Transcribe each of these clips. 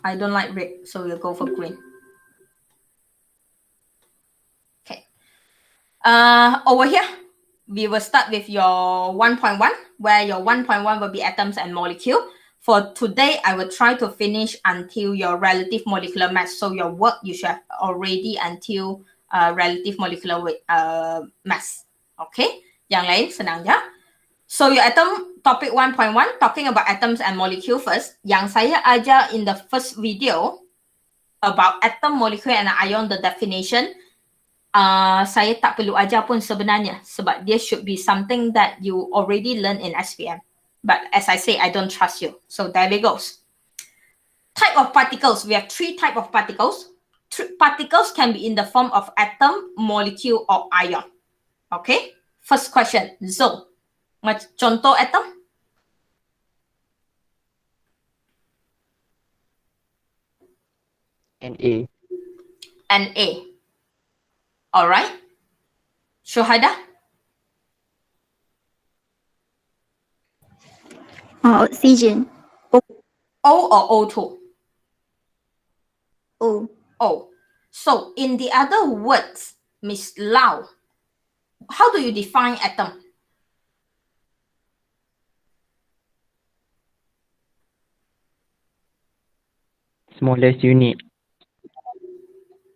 I don't like red, so we'll go for green. Okay. Over here, we will start with your 1.1, where your 1.1 will be atoms and molecule. For today, I will try to finish until your relative molecular mass. So your work, you should have already until relative molecular weight, mass. Okay? Yang lain, senang je. So your atom topic 1.1, talking about atoms and molecule first. Yang saya ajar in the first video about atom, molecule and ion, the definition, saya tak perlu ajar pun sebenarnya sebab dia should be something that you already learn in SPM. But as I say, I don't trust you. So there it goes. Type of particles. We have 3 types of particles. Particles can be in the form of atom, molecule, or ion. Okay? First question, Zul. Contoh atom? Na. Na. Alright. Syuhada? Oxygen. O or O2? O. O. So in the other words, Miss Lau, how do you define atom? Smallest unit.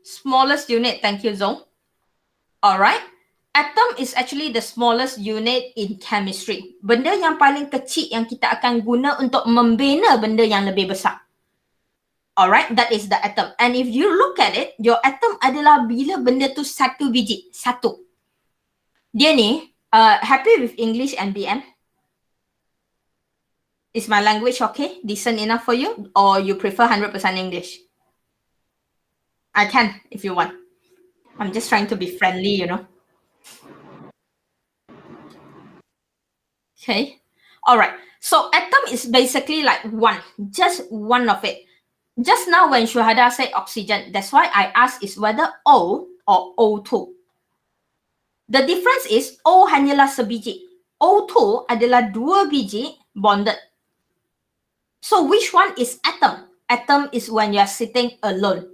Smallest unit. Thank you, Zong. Alright. Atom is actually the smallest unit in chemistry. Benda yang paling kecil yang kita akan guna untuk membina benda yang lebih besar. Alright, that is the atom. And if you look at it, your atom adalah bila benda tu satu biji. Satu. Dia ni, happy with English and BM? Is my language okay? Decent enough for you? Or you prefer 100% English? I can, if you want. I'm just trying to be friendly, you know. Okay. All right. So atom is basically like one. Just one of it. Just now when Syuhada said oxygen, that's why I asked is whether O or O2. The difference is O hanyalah sebiji. O2 adalah 2 biji bonded. So which one is atom? Atom is when you are sitting alone.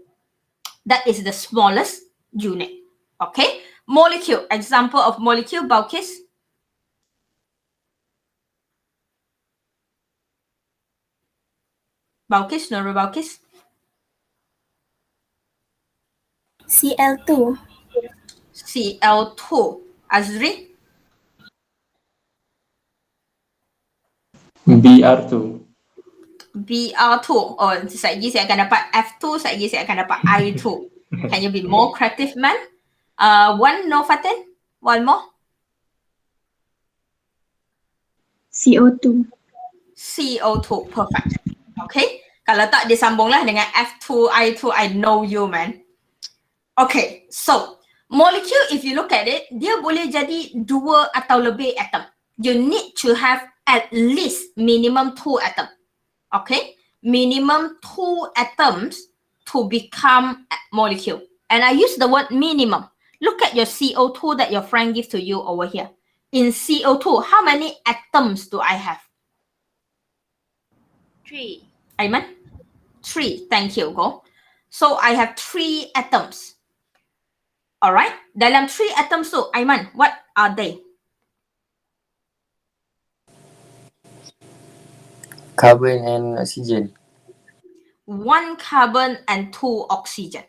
That is the smallest unit. Okay. Molecule. Example of molecule, Balkis. Balkis, Nurul Balkis. Cl2. Cl2. Azri. Br2. Br2. Oh, sekejap lagi saya akan dapat F2, sekejap lagi saya akan dapat I2. Can you be more creative, man? One, no, Fatin? One more? CO2. CO2. Perfect. Okay. Kalau tak, disambunglah dengan F2, I2. I know you, man. Okay. So, molecule, if you look at it, dia boleh jadi 2 atau lebih atom. You need to have at least minimum 2 atom. Okay, minimum 2 atoms to become a molecule. And I use the word minimum. Look at your CO2 that your friend gives to you over here. In CO2, how many atoms do I have? 3. Aiman? 3. Thank you, Go. So I have 3 atoms. Alright, dalam 3 atoms tu, Aiman, what are they? Carbon and oxygen. 1 carbon and 2 oxygen.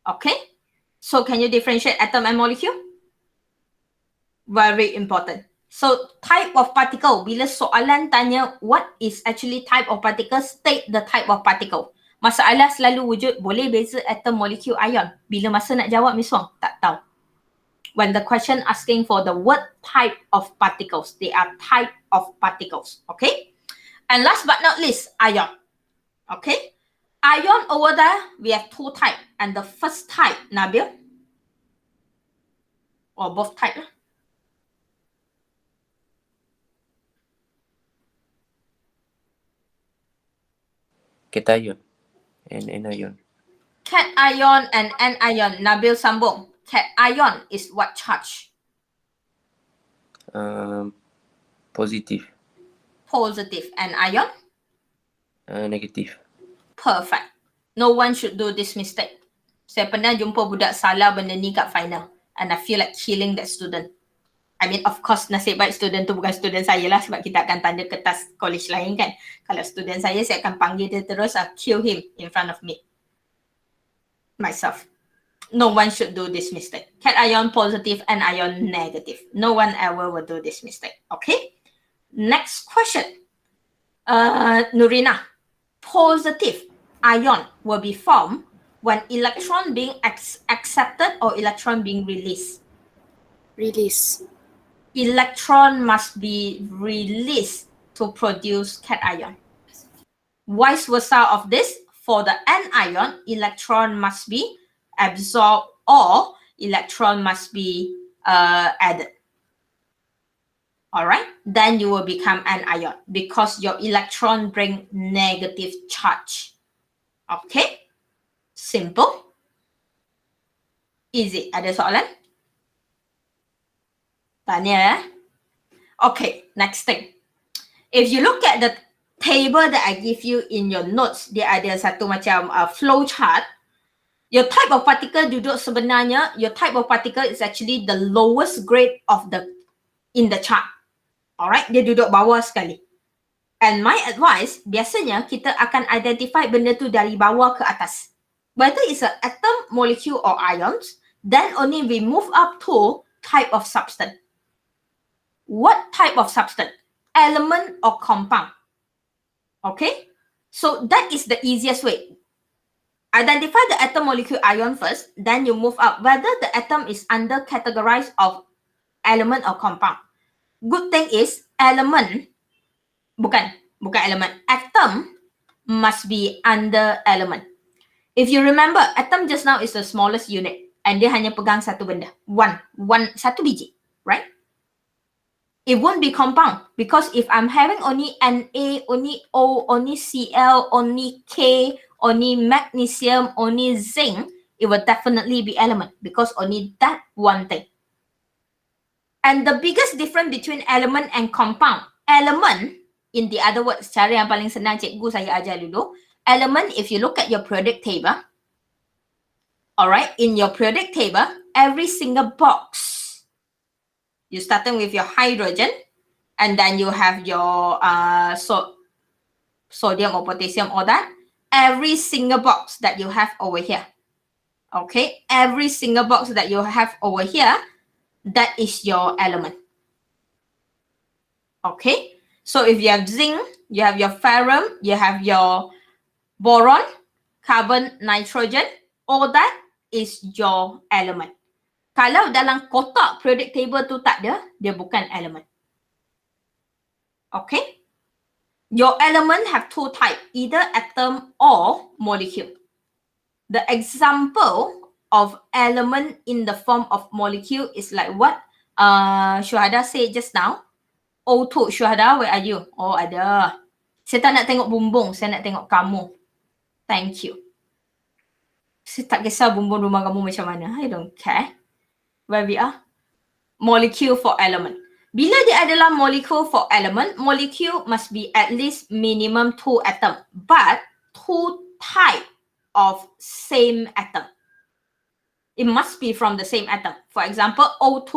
Okay? So can you differentiate atom and molecule? Very important. So type of particle. Bila soalan tanya what is actually type of particle, state the type of particle. Masalah selalu wujud boleh beza atom, molecule, ion. Bila masa nak jawab, Miss Wong, tak tahu. When the question asking for the word type of particles, they are type of particles. Okay? And last but not least, ion. Okay? Ion over there, we have 2 types. And the first type, Nabil, or both types. Cation and anion. Cation and anion. Nabil sambung. Cation is what charge? Positive. Positive. And ion? Negative. Perfect. No one should do this mistake. Saya pernah jumpa budak salah benda ni kat final. And I feel like killing that student. I mean, of course, nasib baik student tu bukan student saya lah sebab kita akan tanda kertas college lain kan. Kalau student saya akan panggil dia terus, kill him in front of me. Myself. No one should do this mistake. Cation positive and ion negative. No one ever will do this mistake. Okay? Next question. Nurina. Positive ion will be formed when electron being accepted or electron being released. Release. Electron must be released to produce cation. Vice versa of this, for the anion, electron must be absorbed or electron must be added. Alright, then you will become anion because your electron bring negative charge. Okay, simple, easy. Ada soalan? Tanya. Okay, next thing. If you look at the table that I give you in your notes, dia ada satu macam flow chart. Your type of particle duduk sebenarnya, your type of particle is actually the lowest grade of in the chart. Alright, dia duduk bawah sekali. And my advice, biasanya kita akan identify benda tu dari bawah ke atas. Whether it's an atom, molecule or ions, then only we move up to type of substance. What type of substance? Element or compound? Okay, so that is the easiest way. Identify the atom, molecule, ion first, then you move up whether the atom is under categorized of element or compound. Good thing is element, bukan element, atom must be under element. If you remember, atom just now is the smallest unit and dia hanya pegang satu benda, satu biji, right? It won't be compound because if I'm having only Na, only O, only Cl, only K, only magnesium, only zinc, it will definitely be element because only that one thing. And the biggest difference between element and compound, element, in the other words, cara yang paling senang cikgu saya ajar dulu, element, if you look at your periodic table, alright, in your periodic table, every single box, you starting with your hydrogen, and then you have your sodium or potassium or that. Every single box that you have over here. Okay, every single box that you have over here, that is your element. Okay, so if you have zinc, you have your ferrum, you have your boron, carbon, nitrogen, all that is your element. Kalau dalam kotak periodic table tu tak ada, dia bukan element. Okay? Your element have two types, either atom or molecule. The example of element in the form of molecule is like what Syuhada said just now. O2, Syuhada, where are you? Oh, ada. Saya tak nak tengok bumbung, saya nak tengok kamu. Thank you. Saya tak kisah bumbung rumah kamu macam mana. I don't care. Where we are? Molecule for element. Bila dia adalah molecule for element, molecule must be at least minimum 2 atom, but 2 type of same atom. It must be from the same atom. For example, O2,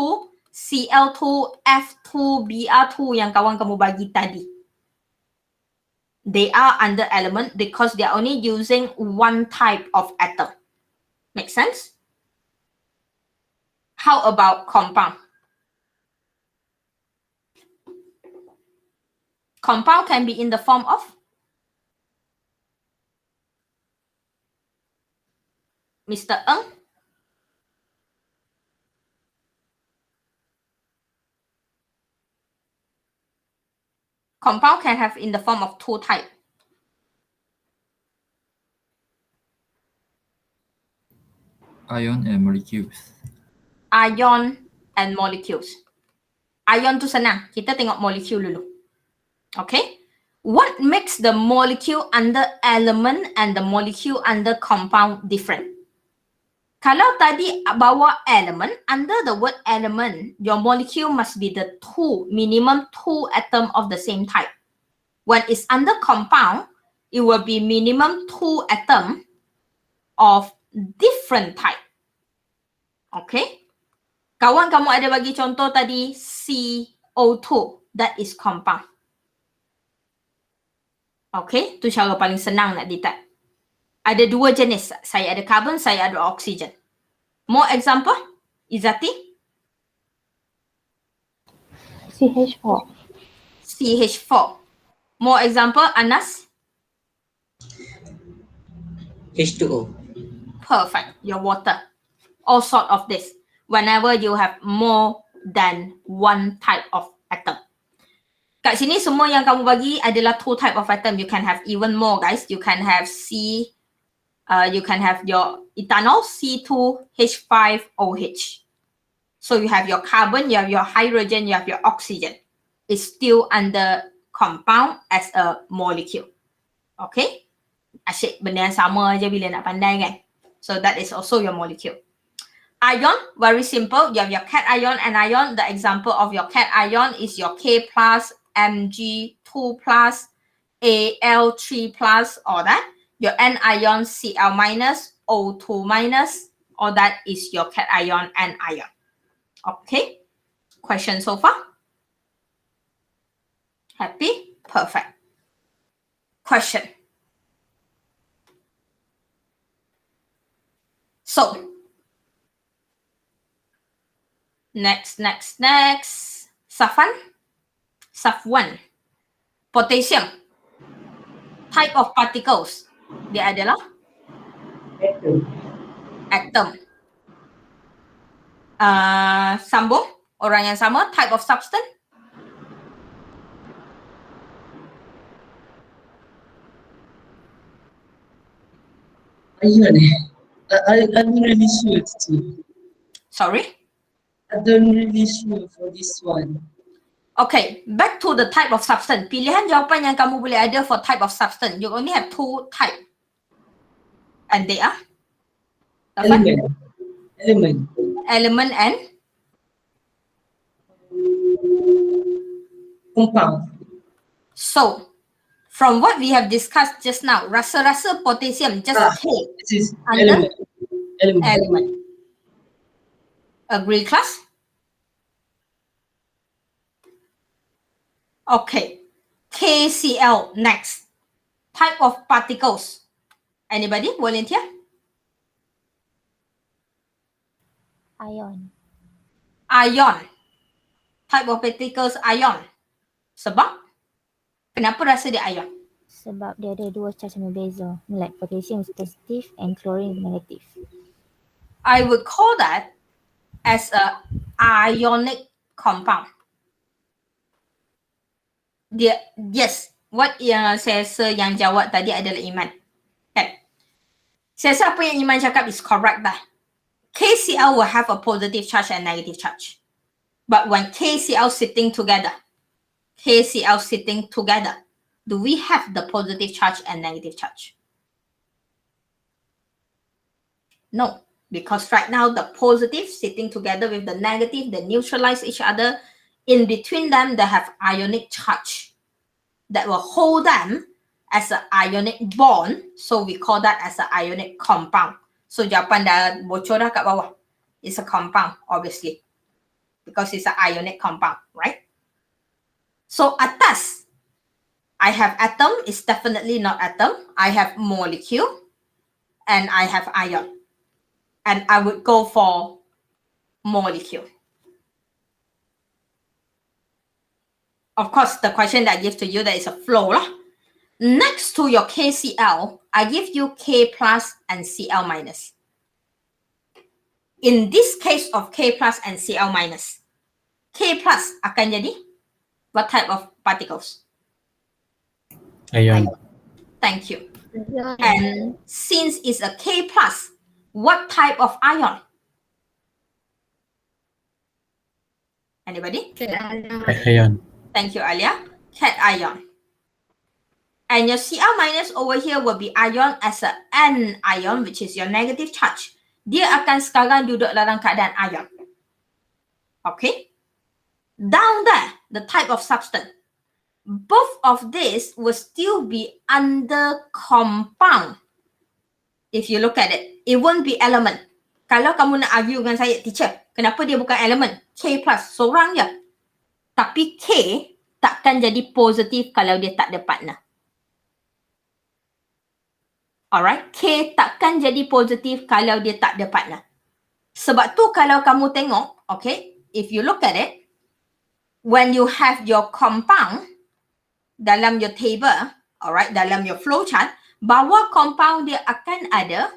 Cl2, F2, Br2 yang kawan kamu bagi tadi. They are under element because they are only using one type of atom. Make sense? How about compound? Compound can be in the form of Mr. Ng. Compound can have in the form of 2 types. Ion and molecules. Ion and molecules. Ion tu senang. Kita tengok molecule dulu. Okay. What makes the molecule under element and the molecule under compound different? Kalau tadi bawa element, under the word element, your molecule must be the minimum 2 atom of the same type. When it's under compound, it will be minimum 2 atoms of different type. Okay? Kawan, kamu ada bagi contoh tadi CO2. That is compound. Okay? Tu cara paling senang nak detect. Ada 2 jenis. Saya ada carbon, saya ada oxygen. More example? Izati? CH4. CH4. More example? Anas? H2O. Perfect. Your water. All sort of this. Whenever you have more than one type of atom. Kat sini semua yang kamu bagi adalah 2 type of atom. You can have even more, guys. You can have you can have your ethanol, C2H5OH. So you have your carbon, you have your hydrogen, you have your oxygen. It's still under compound as a molecule. Okay? Asyik benda yang sama aja bila nak pandai kan. So that is also your molecule. Ion, very simple. You have your cation and anion. The example of your cation is your K plus, Mg2 plus, Al3 plus, all that. Your anion, Cl minus, O2 minus, all that is your cation and ion. Okay? Question so far? Happy? Perfect. Question. So, next. Safwan. Potassium. Type of particles. Dia adalah atom. Sambung. Orang yang sama. Type of substance. Ion. I'm not really sure too. Sorry? I don't really sure for this one. Okay, back to the type of substance. Pilihan jawapan yang kamu boleh ada for type of substance. You only have 2 type. And they are? Element and? Compound. So, from what we have discussed just now, rasa-rasa potassium just take This is under element. element. Agree, class? Okay. KCl next. Type of particles. Anybody volunteer? Ion. Ion. Type of particles ion. Sebab? Kenapa rasa dia ion? Sebab dia ada 2 charge yang berbeza. Like potassium is positive and chlorine is negative. I would call that as a ionic compound. Yes, what yang saya rasa yang jawab tadi adalah Iman. Kan? Saya rasa apa yang Iman cakap is correct dah. KCl will have a positive charge and negative charge. But when KCl sitting together, do we have the positive charge and negative charge? No, because right now the positive sitting together with the negative, they neutralize each other. In between them, they have ionic charge that will hold them as an ionic bond. So we call that as an ionic compound. So jawapan dah bocor dah kat bawah. It's a compound, obviously. Because it's an ionic compound, right? So atas, I have atom, is definitely not atom. I have molecule, and I have ion. And I would go for molecule. Of course, the question that I give to you, that is a flow lah. Next to your KCl, I give you K plus and Cl minus. In this case of K plus and Cl minus, K plus akan jadi what type of particles? Ion. Thank you. And since it's a K plus, what type of ion? Anybody? Ion. Thank you, Alia. Cation. And your Cl minus over here will be ion as a anion, which is your negative charge. Dia akan sekarang duduk dalam keadaan ion. Okay? Down there, the type of substance. both of these will still be under compound. If you look at it, it won't be element. Kalau kamu nak argue dengan saya, teacher, kenapa dia bukan element? K plus, seorang je. Tapi K takkan jadi positif kalau dia tak ada partner. Alright, K takkan jadi positif kalau dia tak ada partner. Sebab tu kalau kamu tengok, okay, if you look at it, when you have your compound dalam your table, alright, dalam your flow chart, bawah compound dia akan ada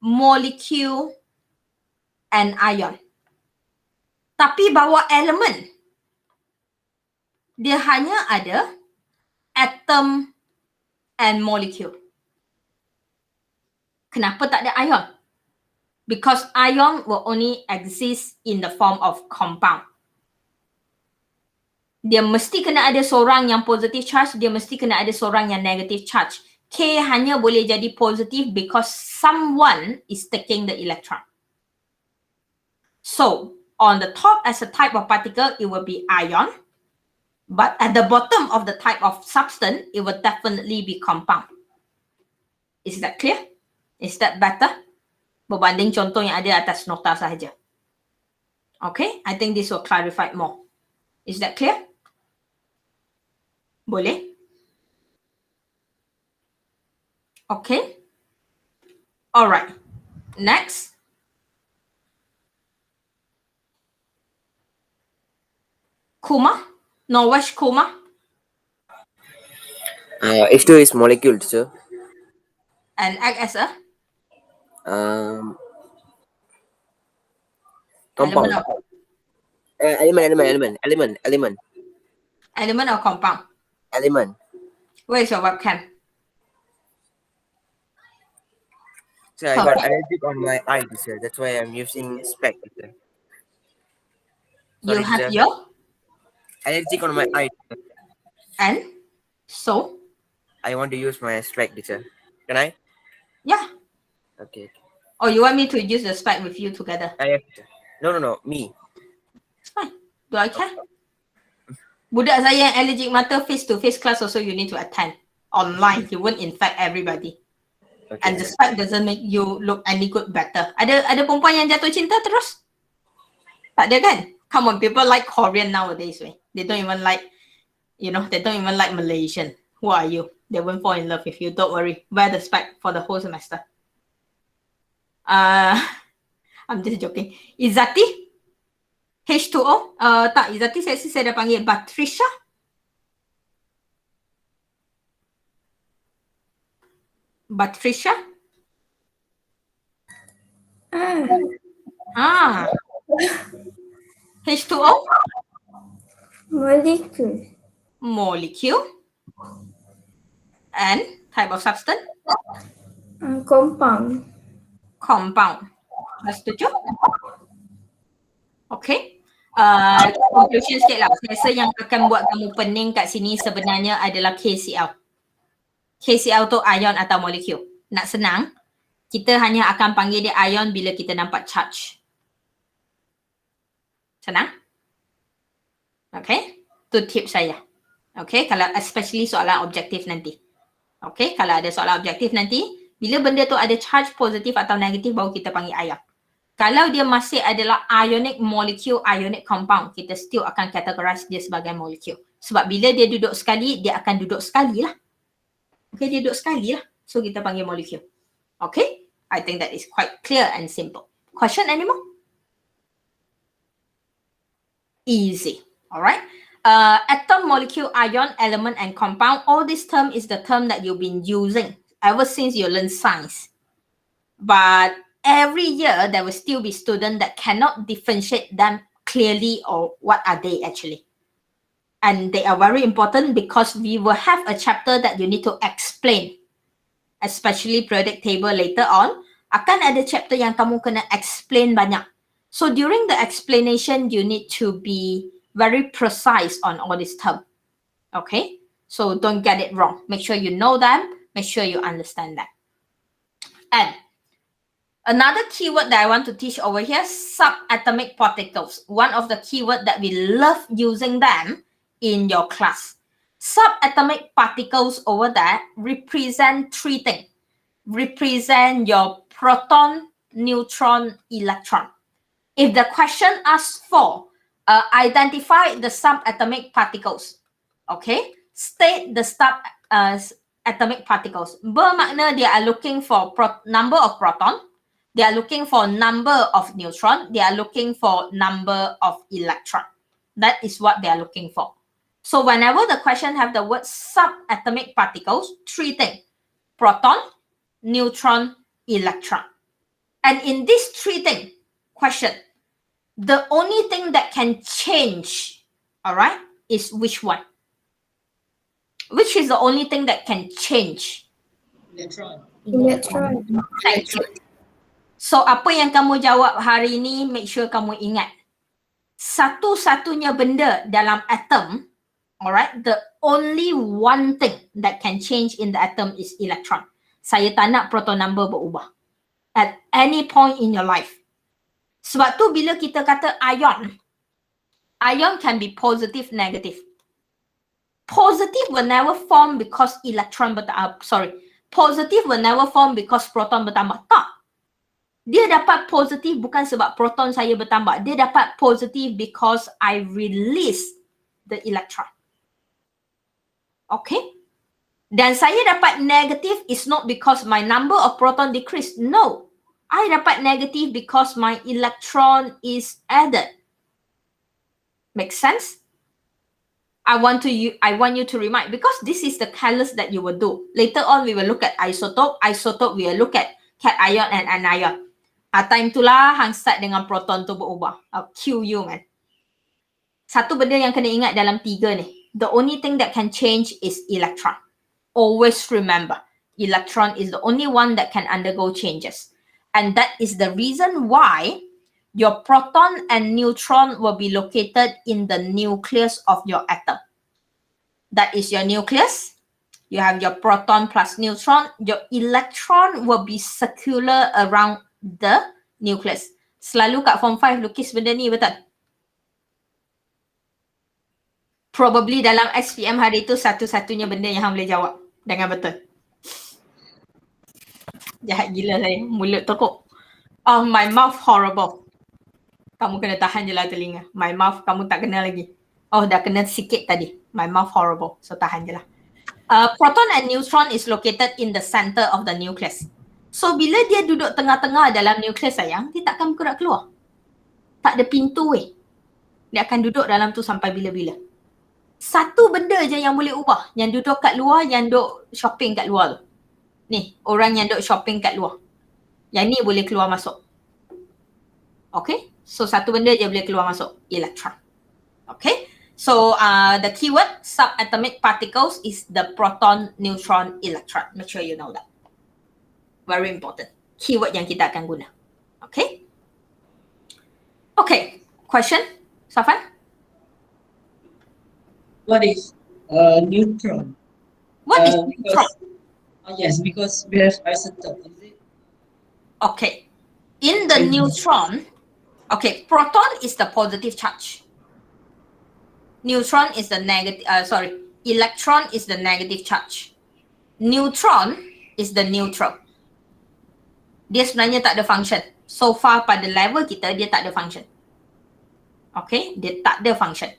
molecule and ion. Tapi bawah element, dia hanya ada atom and molecule. Kenapa tak ada ion? Because ion will only exist in the form of compound. Dia mesti kena ada seorang yang positive charge, dia mesti kena ada seorang yang negative charge. K hanya boleh jadi positive because someone is taking the electron. So, on the top as a type of particle, it will be ion. But at the bottom of the type of substance, it will definitely be compound. Is that clear? Is that better? Berbanding contoh yang ada atas nota sahaja. Okay, I think this will clarify more. Is that clear? Boleh? Okay. Alright. Next. Kuma? Norwesh Kuma? H2 is molecule, sir. And act as a? Compound. Element. Element or compound? Element. Where is your webcam? So I got allergic on my eye, sir. That's why I'm using spec. Sir. You Sorry, have teacher. your? Allergic on my eye. And? So? I want to use my spec, teacher. Can I? Yeah. Okay. Or you want me to use the spec with you together? No, me. It's fine. Do I care? Budak saya yang allergic mata face-to-face class also you need to attend. Online, you won't infect everybody. Okay. And the spec doesn't make you look any good better. Ada perempuan yang jatuh cinta terus? Tak ada kan? Come on, people like Korean nowadays. They don't even like, they don't even like Malaysian. Who are you? They won't fall in love with you. Don't worry. Wear the spec for the whole semester. I'm just joking. Izati? H2O? Tak, Izati saya dah panggil. Patricia? Patricia? H2O? Molecule. And type of substance? Compound. Dah setuju? Okay. Conclusion sikit lah. Saya rasa yang akan buat kamu pening kat sini sebenarnya adalah KCl. KCl tu ion atau molekul. Nak senang, kita hanya akan panggil dia ion bila kita nampak charge. Senang? Okay. Tu tip saya. Okay. Kalau especially soalan objektif nanti. Okay. Kalau ada soalan objektif nanti, bila benda tu ada charge positif atau negatif, baru kita panggil ion. Kalau dia masih adalah ionic molecule, ionic compound, kita still akan categorize dia sebagai molecule. Sebab bila dia duduk sekali, dia akan duduk sekali lah. Okay, dia duduk sekali lah. So, kita panggil molecule. Okay? I think that is quite clear and simple. Question anymore? Easy. Alright? Atom, molecule, ion, element, and compound. All this term is the term that you've been using ever since you learn science. But every year, there will still be students that cannot differentiate them clearly or what are they actually. And they are very important because we will have a chapter that you need to explain. Especially periodic table later on. Akan ada chapter yang kamu kena explain banyak. So during the explanation, you need to be very precise on all this term. Okay? So don't get it wrong. Make sure you know them. Make sure you understand that. And another keyword that I want to teach over here, subatomic particles. One of the keywords that we love using them in your class. Subatomic particles over there represent three things. Represent your proton, neutron, electron. If the question asks for identify the subatomic particles, okay, state the subatomic particles. Bermakna they are looking for number of proton, they are looking for number of neutron, they are looking for number of electron. That is what they are looking for. So whenever the question have the word subatomic particles, three things: proton, neutron, electron. And in these three things, question, the only thing that can change, all right, is which one? Which is the only thing that can change? Electron. Electron. Thank you. So apa yang kamu jawab hari ini, make sure kamu ingat. Satu-satunya benda dalam atom, alright, the only one thing that can change in the atom is electron. Saya tak nak proton number berubah at any point in your life. Sebab tu bila kita kata ion, ion can be positive, negative. Positive will never form because electron positive will never form because proton bertambah. Tak. Dia dapat positif bukan sebab proton saya bertambah. Dia dapat positif because I release the electron. Okay? Dan saya dapat negatif is not because my number of proton decrease. No. I dapat negatif because my electron is added. Make sense? I want you to remind, because this is the calculus that you will do. Later on, we will look at isotope. Isotope, we will look at cation and anion. Time tu lah hang start dengan proton tu berubah. I'll cue you, man. Satu benda yang kena ingat dalam tiga ni. The only thing that can change is electron. Always remember, electron is the only one that can undergo changes. And that is the reason why your proton and neutron will be located in the nucleus of your atom. That is your nucleus. You have your proton plus neutron. Your electron will be circular around the nucleus. Selalu kat form 5 lukis benda ni, betul? Probably dalam SPM hari tu satu-satunya benda yang hang boleh jawab dengan betul. Jahat gila saya, mulut teruk. Oh, my mouth horrible. Kamu kena tahan je lah telinga. My mouth kamu tak kena lagi. Oh, dah kena sikit tadi. My mouth horrible. So tahan je lah. Proton and neutron is located in the center of the nucleus. So bila dia duduk tengah-tengah dalam nukleus sayang, dia takkan bergerak keluar. Tak ada pintu weh. Dia akan duduk dalam tu sampai bila-bila. Satu benda je yang boleh ubah. Yang duduk kat luar, yang duduk shopping kat luar tu. Ni, orang yang duduk shopping kat luar. Yang ni boleh keluar masuk. Okay? So satu benda je boleh keluar masuk. Electron. Okay? So the keyword subatomic particles is the proton, neutron, electron. Make sure you know that. Very important. Keyword yang kita akan guna. Okay? Okay. Question? Safan? What is neutron? What is neutron? Yes, because we have isotope, is it? Okay. In the neutron, okay, proton is the positive charge. Neutron is the negative, electron is the negative charge. Neutron is the neutral. Dia sebenarnya tak ada function. So far pada level kita, dia tak ada function. Okay, dia tak ada function.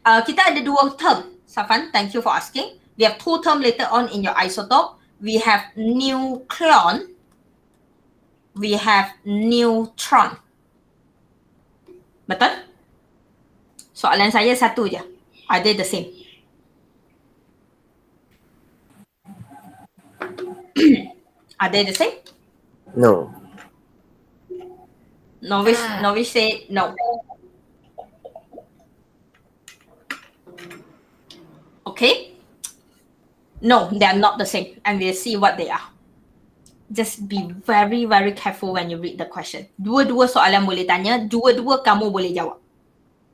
Kita ada dua term. Safan, thank you for asking. We have two term later on in your isotope. We have nucleon. We have neutron. Betul? Soalan saya satu je. Are they the same? Are they the same? No. Novice say no. Okay? No, they are not the same. And we'll see what they are. Just be very, very careful when you read the question. Dua-dua soalan boleh tanya, dua-dua kamu boleh jawab.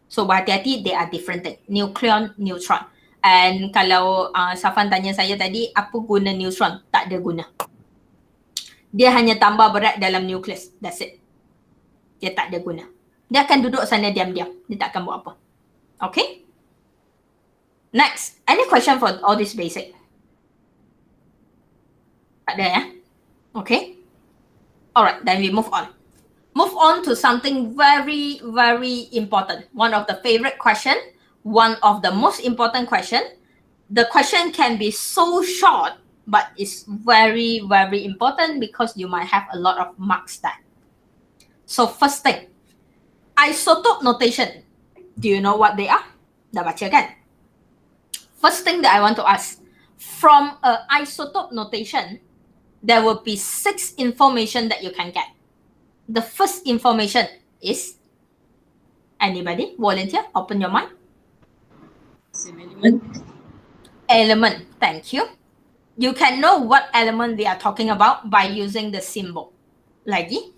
So berhati-hati, they are different things. Nucleon, neutron. And kalau Safan tanya saya tadi, apa guna neutron? Tak ada guna. Dia hanya tambah berat dalam nukleus. That's it. Dia tak ada guna. Dia akan duduk sana diam-diam. Dia tak akan buat apa. Okay? Next, any question for all this basic? Tak ada ya? Okay. Alright, then we move on. Move on to something very, very important. One of the favorite question, one of the most important question. The question can be so short, but it's very, very important because you might have a lot of marks there. So first thing, isotope notation. Do you know what they are? Dah baca kan? First thing that I want to ask, from a isotope notation, there will be 6 information that you can get. The first information is, anybody volunteer? Open your mind. Same element. Element, thank you. You can know what element they are talking about by using the symbol. Lagi?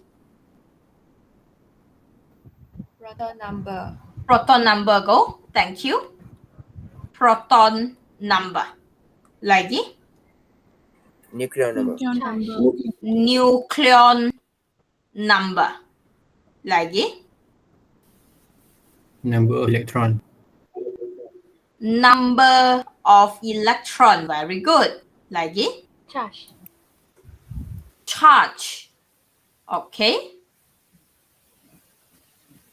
Proton number. Proton number, go. Thank you. Proton number. Lagi? Nuclear number. Nucleon number. Lagi? Number of electron. Number of electron. Very good. Lagi? Charge. Charge. Okay.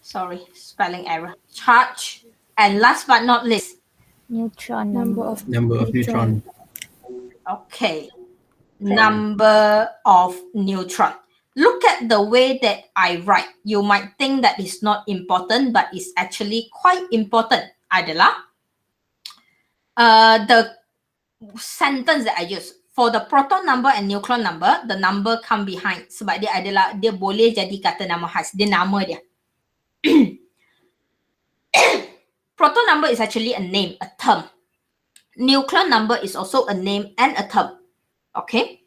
Sorry, spelling error. Charge. And last but not least. Neutron number. Number of neutron. Okay. Number of neutron. Look at the way that I write. You might think that it's not important, but it's actually quite important. Adalah the sentence that I use. For the proton number and neutron number, the number come behind. Sebab dia boleh jadi kata nama khas. Dia nama dia. Proton number is actually a name, a term. Nucleon number is also a name and a term. Okay.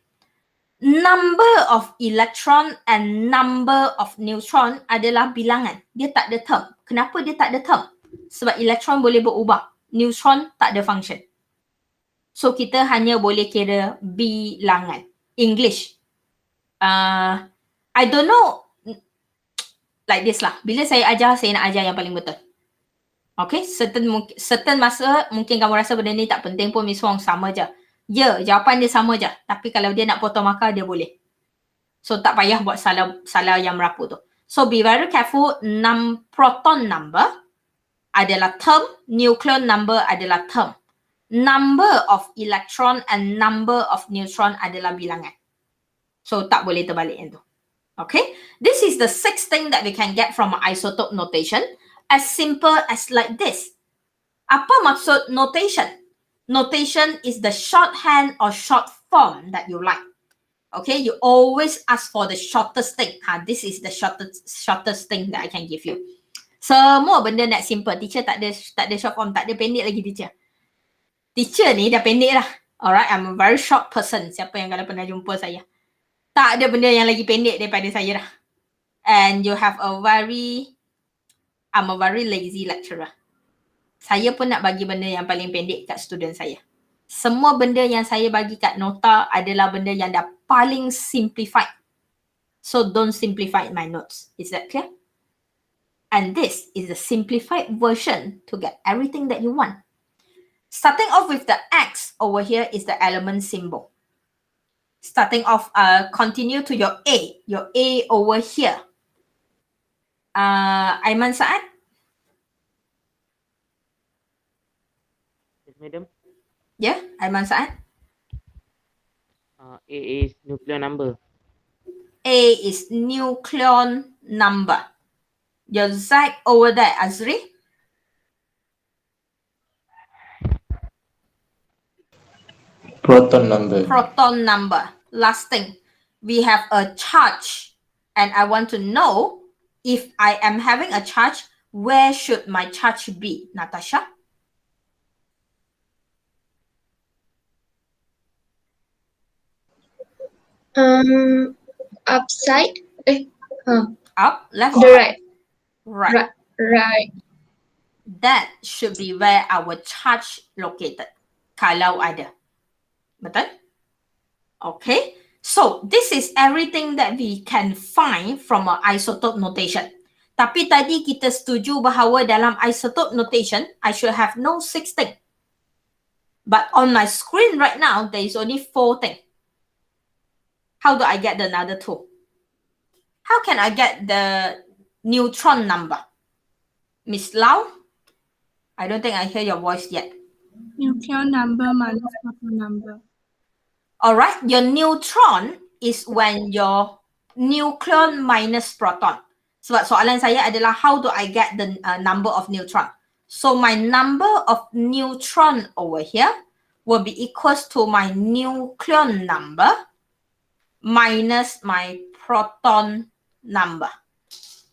Number of electron and number of neutron adalah bilangan. Dia tak ada term. Kenapa dia tak ada term? Sebab electron boleh berubah. Neutron tak ada function. So kita hanya boleh kira bilangan. English. I don't know like this lah. Bila saya ajar, saya nak ajar yang paling betul. Okay, certain masa mungkin kamu rasa benda ni tak penting pun, Miss Wong, sama je. Ya, jawapan dia sama je. Tapi kalau dia nak potong markah, dia boleh. So tak payah buat salah yang merapu tu. So be very careful. Proton number adalah term, nucleon number adalah term. Number of electron and number of neutron adalah bilangan. So tak boleh terbalik yang tu. Okay, this is the 6th thing that we can get from isotope notation. As simple as like this. Apa maksud notation? Notation is the shorthand or short form that you like. Okay, you always ask for the shortest thing. This is the shortest thing that I can give you. Semua benda nak simple. Teacher tak ada short form, tak ada pendek lagi teacher. Teacher ni dah pendek lah. Alright, I'm a very short person. Siapa yang kalau pernah jumpa saya. Tak ada benda yang lagi pendek daripada saya dah. And you have I'm a very lazy lecturer. Saya pun nak bagi benda yang paling pendek kat student saya. Semua benda yang saya bagi kat nota adalah benda yang dah paling simplified. So don't simplify my notes. Is that clear? And this is the simplified version to get everything that you want. Starting off with the X over here is the element symbol. Starting off, continue to your A over here. Aiman Saad? Yes, madam. Yeah, Aiman Saad? A is nuclear number. A is nucleon number. Your Z over there, Azri? Proton number. Proton number. Last thing, we have a charge. And I want to know if I am having a charge, where should my charge be? Natasha? Upside. Up, left, The right. right. Right. That should be where our charge located. Kalau ada. Betul? Okay. So, this is everything that we can find from an isotope notation. Tapi tadi kita setuju bahawa dalam isotope notation, I should have no 6 thing. But on my screen right now, there is only 4 things. How do I get the another 2? How can I get the neutron number? Miss Lau? I don't think I hear your voice yet. Nucleon number minus proton number. All right, your neutron is when your nucleon minus proton. Sebab soalan saya adalah how do I get the number of neutron? So my number of neutron over here will be equals to my nucleon number minus my proton number.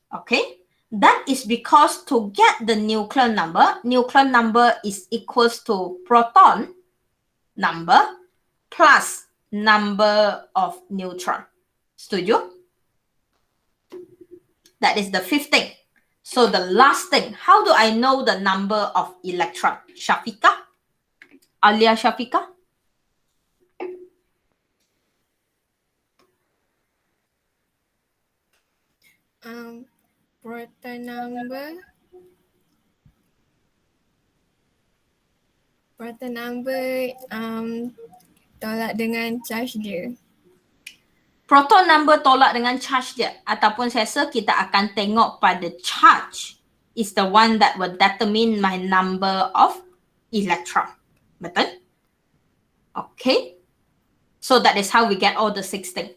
Okay, that is because to get the nucleon number is equals to proton number plus number of neutron. Setuju? That is the 5th thing. So the last thing, how do I know the number of electron? Shafika? Alia Shafika? Proton number. Proton number tolak dengan charge dia. Proton number tolak dengan charge dia. Ataupun saya rasa kita akan tengok pada charge is the one that will determine my number of electron. Betul? Okay. So that is how we get all the 6 things.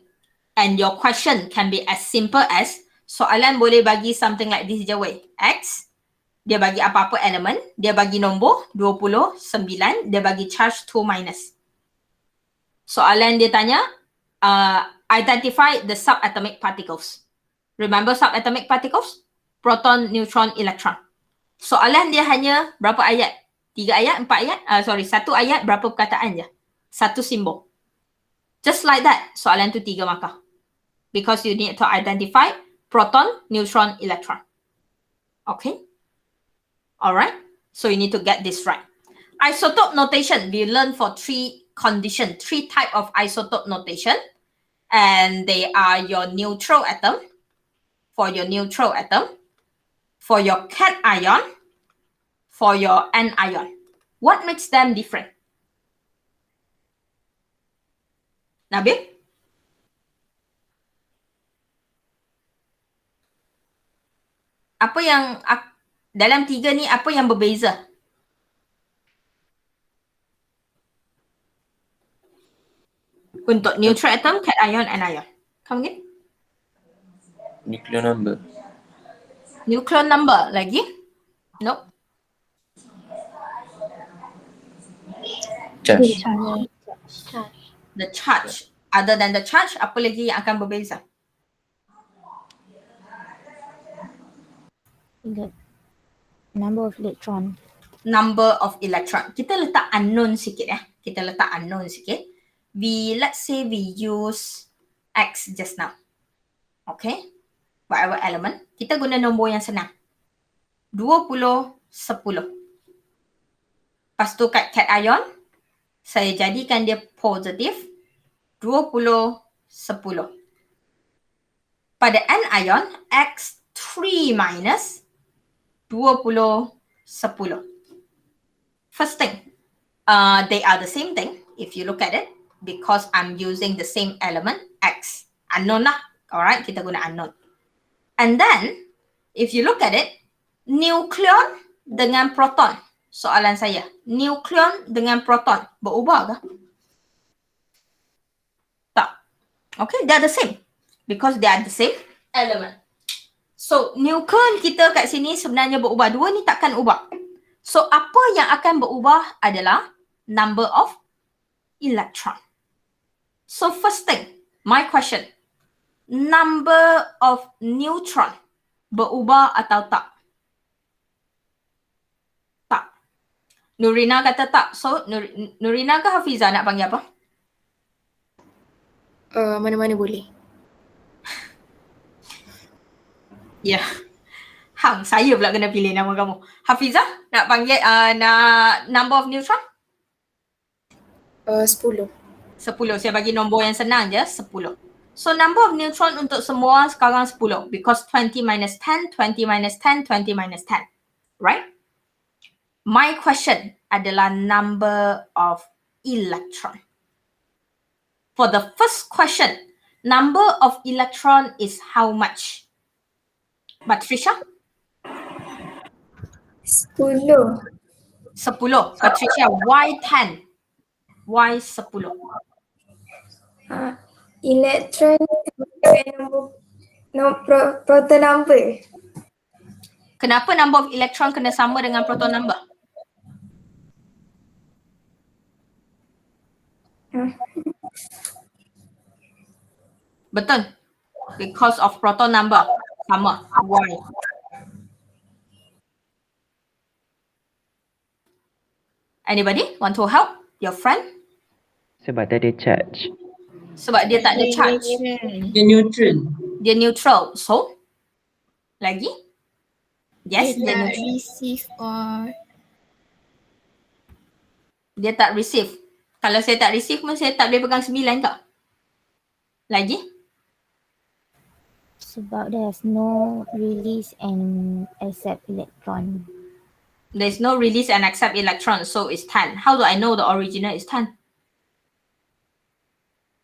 And your question can be as simple as, soalan boleh bagi something like this je weh. X, dia bagi apa-apa elemen, dia bagi nombor 29, dia bagi charge 2 minus. Soalan dia tanya, identify the subatomic particles. Remember subatomic particles? Proton, neutron, electron. Soalan dia hanya berapa ayat? 3 ayat, 4 ayat? 1 ayat, berapa perkataan je? 1 simbol. Just like that, soalan tu 3 markah. Because you need to identify proton, neutron, electron. Okay? Alright? So you need to get this right. Isotope notation, we learn for 3 conditions, 3 type of isotope notation. And they are your neutral atom, for your neutral atom, for your cation, for your anion. What makes them different? Nabil? Apa yang, dalam 3 ni, apa yang berbeza? Untuk neutral atom, cation, anion. Come again? Nuclear number. Nuclear number lagi? Nope. Charge. The charge. Other than the charge, apa lagi yang akan berbeza? The number of electron. Number of electron. Kita letak unknown sikit ya. Kita letak unknown sikit. Let's say we use X just now. Okay. Whatever element. Kita guna nombor yang senang. 20, 10. Lepas tu kat cation, saya jadikan dia positif. 20, 10. Pada anion, X3 minus 20, 10. First thing, they are the same thing if you look at it because I'm using the same element, X. Unknown lah. Alright, kita guna unknown. And then, if you look at it, nucleon dengan proton. Soalan saya, nucleon dengan proton berubah ke? Tak. Okay, they are the same. Because they are the same element. So, nucleon kita kat sini sebenarnya berubah. 2 ni takkan ubah. So, apa yang akan berubah adalah number of electron. So, first thing, my question, number of neutron berubah atau tak? Tak. Nurina kata tak. So, Nurina ke Hafizah nak panggil apa? Mana-mana boleh. Ya. Yeah. Hang, saya pula kena pilih nama kamu. Hafizah, nak panggil nak number of neutron? 10. 10. Saya bagi nombor yang senang je, 10. So, number of neutron untuk semua sekarang 10. Because 20 minus 10, 20 minus 10, 20 minus 10. Right? My question adalah number of electron. For the first question, number of electron is how much? Patricia? 10. 10. Patricia, why 10? Why 10? Elektron dengan nombor proton number. Kenapa number of electron kena sama dengan proton number? Betul. Because of proton number. Sama. Why? Anybody want to help your friend? Sebab tak ada charge. Sebab dia tak ada charge. Dia neutral. Dia neutral. So? Lagi? Yes, dia Dia tak neutral. receive or Dia tak receive. Kalau saya tak receive pun saya tak boleh pegang 9 tak? Lagi? Sebab there's no release and accept electron. There's no release and accept electron, so it's 10. How do I know the original is 10?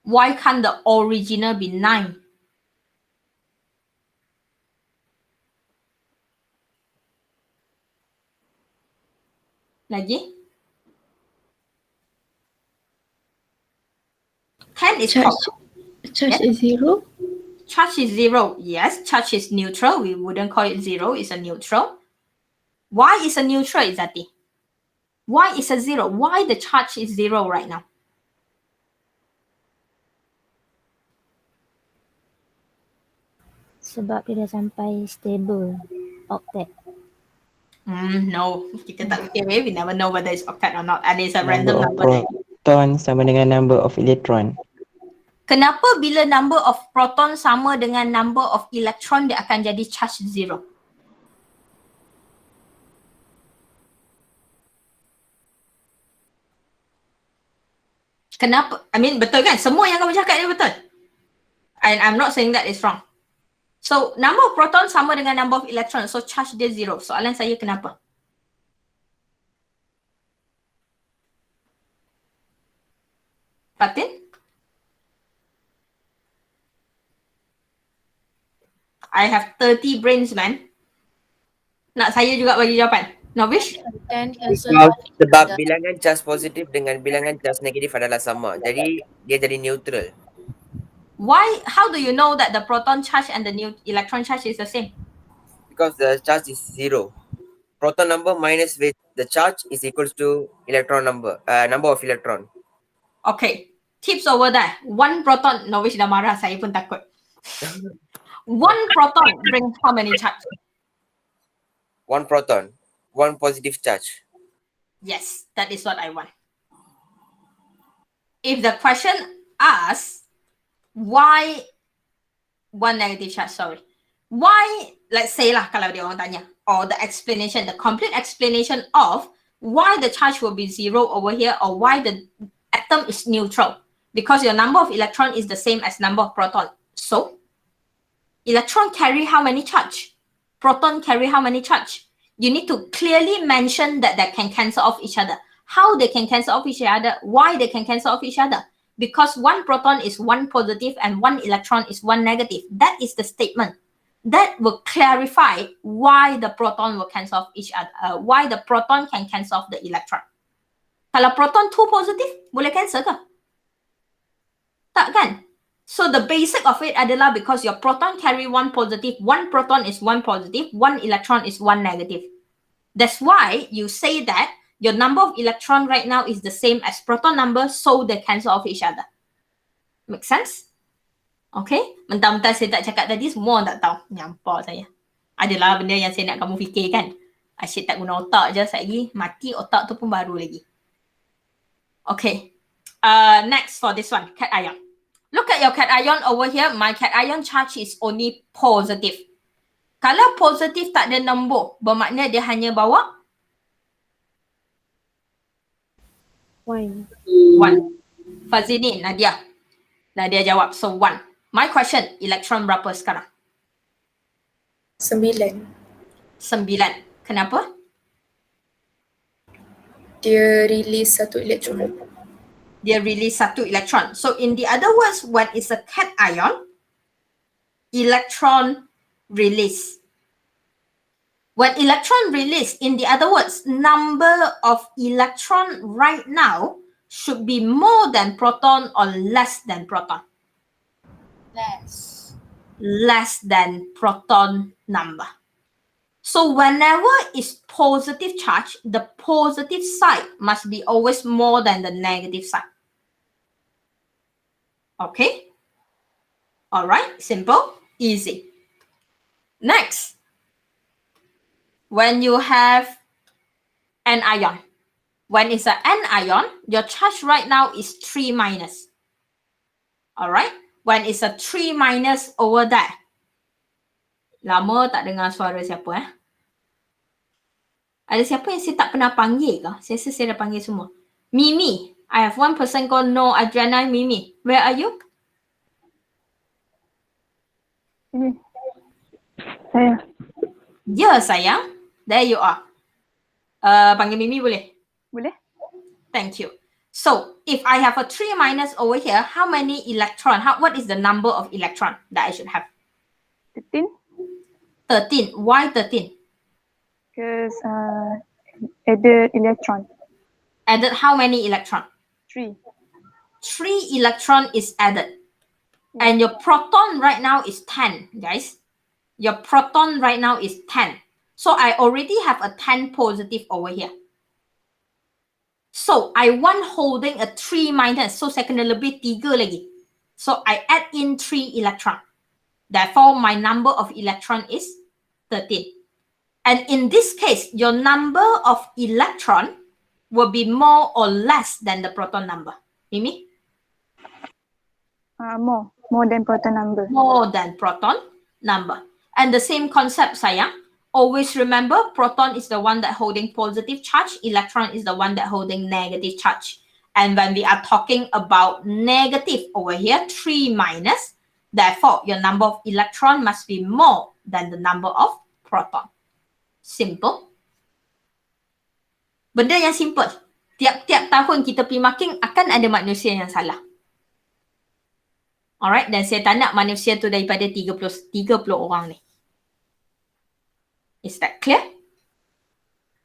Why can't the original be 9? Lagi? 10 is Charge Yeah. is 0. Charge is 0. Yes, charge is neutral. We wouldn't call it 0. It's a neutral. Why is a neutral, Izzati? Why is a 0? Why the charge is 0 right now? Sebab dia dah sampai stable octet. No, kita tak fikir. We never know whether it's octet or not. And it's a random Number number. of proton sama dengan number of electron. Kenapa bila number of proton sama dengan number of electron, dia akan jadi charge 0? Kenapa? I mean, betul kan? Semua yang kamu cakap ni betul. And I'm not saying that is wrong. So, number of proton sama dengan number of electron. So, charge dia 0. Soalan saya kenapa? Fatin? I have 30 brains, man. Nak saya juga bagi jawapan. Novish? Sebab bilangan charge positif dengan bilangan charge negatif adalah sama. Jadi dia jadi neutral. Why? How do you know that the proton charge and the electron charge is the same? Because the charge is 0. Proton number minus with the charge is equals to electron number, number of electron. Okay. Tips over there. One proton. Novish dah marah. Saya pun takut. One proton brings how many charge? One proton, one positive charge. Yes, that is what I want. If the question asks why one negative charge, sorry. Why, let's say lah kalau dia orang tanya, or the explanation, the complete explanation of why the charge will be 0 over here or why the atom is neutral. Because your number of electron is the same as number of proton. So, electron carry how many charge? Proton carry how many charge? You need to clearly mention that they can cancel off each other. How they can cancel off each other? Why they can cancel off each other? Because one proton is one positive and one electron is one negative. That is the statement. That will clarify why the proton will cancel off each other. Why the proton can cancel off the electron. Kalau proton 2 positive, boleh cancel ke? Tak kan? So the basic of it adalah because your proton carry one positive, one proton is one positive, one electron is one negative. That's why you say that your number of electron right now is the same as proton number, so they cancel off each other. Make sense? Okay? Mentang-mentang saya tak cakap tadi, semua orang tak tahu. Nyampar saya. Adalah benda yang saya nak kamu fikirkan. Asyik tak guna otak je, saya lagi mati otak tu pun baru lagi. Okay. Next for this one, cat ion. Look at your cation over here. My cation charge is only positive. Kalau positif tak ada nombor, bermakna dia hanya bawa 1. 1. Fazini, Nadia. Nadia jawab. So 1. My question, elektron berapa sekarang? 9. 9. Kenapa? Dia release satu elektron. Dia release satu elektron. So in the other words, when it's a cation, electron release. When electron release, in the other words, number of electron right now should be more than proton or less than proton. Less than proton number. So whenever is positive charge, the positive side must be always more than the negative side. Okay? All right, simple, easy. Next, when you have an ion, when it's an N ion, your charge right now is 3 minus. All right? When it's a 3 minus over there. Lama tak dengar suara siapa Ada siapa yang saya tak pernah panggil ke? Saya rasa saya dah panggil semua. Mimi. I have one person called No Adriana Mimi. Where are you? Saya. Ya, sayang. There you are. Panggil Mimi boleh? Boleh? Thank you. So, if I have a 3 minus over here, how many electron? What is the number of electron that I should have? 13. 13. Why 13? Because added electron. Added how many electron? 3. 3 electron is added. And your proton right now is 10, guys. Your proton right now is 10. So I already have a 10 positive over here. So I want holding a 3 minus. So saya kena lebih 3 lagi. So I add in 3 electron. Therefore, my number of electron is 13. And in this case, your number of electron will be more or less than the proton number. Mimi? More than proton number. More than proton number. And the same concept, sayang. Always remember, proton is the one that holding positive charge, electron is the one that holding negative charge. And when we are talking about negative over here, 3 minus, therefore, your number of electron must be more than the number of proton. Simple. Benda yang simple. Tiap-tiap tahun kita pergi marking, akan ada manusia yang salah. Alright, dan saya tak nak manusia tu daripada 30 orang ni. Is that clear?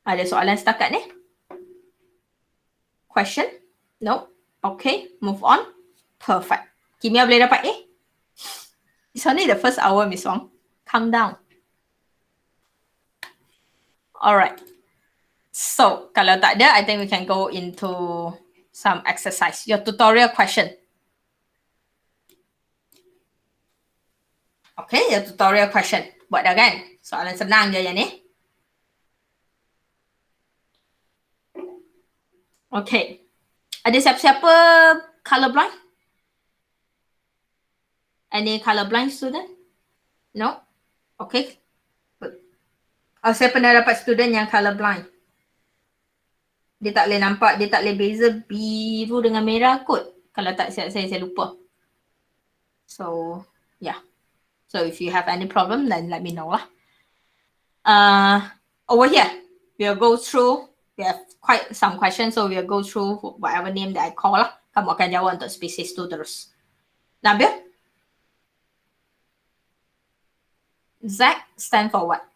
Ada soalan setakat ni? Question? No? Okay, move on. Perfect. Kimia boleh dapat A? It's only the first hour, Miss Wong. Calm down. Alright. So, kalau tak ada, I think we can go into some exercise. Your tutorial question. Okay, your tutorial question. Buat dah kan? Soalan senang je yang ni. Okay. Ada siapa-siapa colorblind? Any colorblind student? No? Okay. Saya pernah dapat student yang colorblind. Dia tak boleh nampak, dia tak boleh beza biru dengan merah kot. Kalau tak saya lupa. So, yeah. So if you have any problem, then let me know lah. Over here, we'll go through, we have quite some questions, so we'll go through whatever name that I call lah. Kamu akan jawab untuk species tu terus. Nabil? Z stand for what?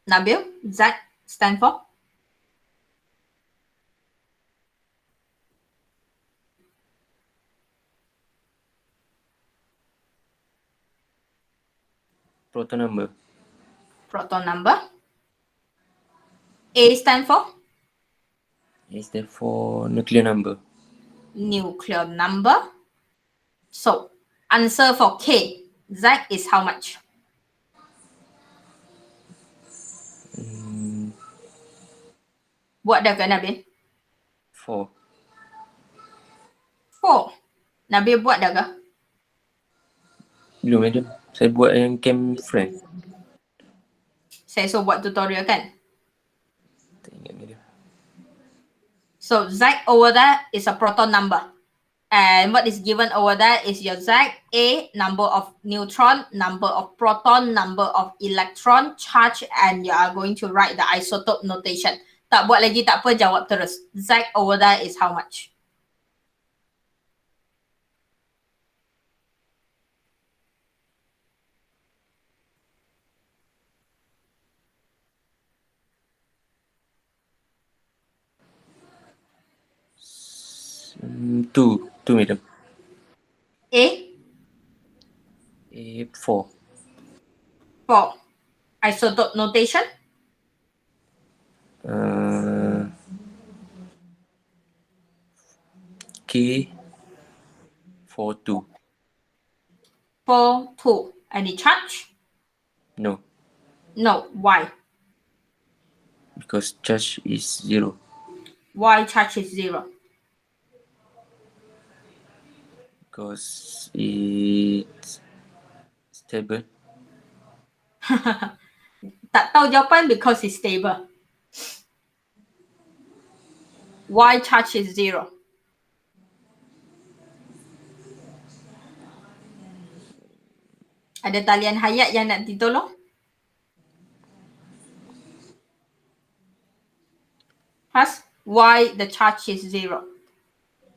Nabil, Z stand for? Proton number. Proton number. A stand for? A stand for nuclear number. Nuclear number. So, answer for K. Z is how much? Buat dah ke Nabil? 4. 4. Nabil buat dah ke? Belum, madam. Saya buat yang camp friend. Saya suruh buat tutorial kan? Tak ingat, madam. So, Z over there is a proton number. And what is given over there is your Z, A, number of neutron, number of proton, number of electron, charge, and you are going to write the isotope notation. Tak buat lagi tak apa, jawab terus. Z over there is how much? Two, madam. A, Four. for isotope notation. K, 4, 2. 4, 2. Any charge? No, No. Why? because charge is 0. Why charge is 0? Because it's stable. Tak tahu jawapan because it's stable. Why charge is 0? Ada talian hayat yang nak ditolong? Has, why the charge is 0?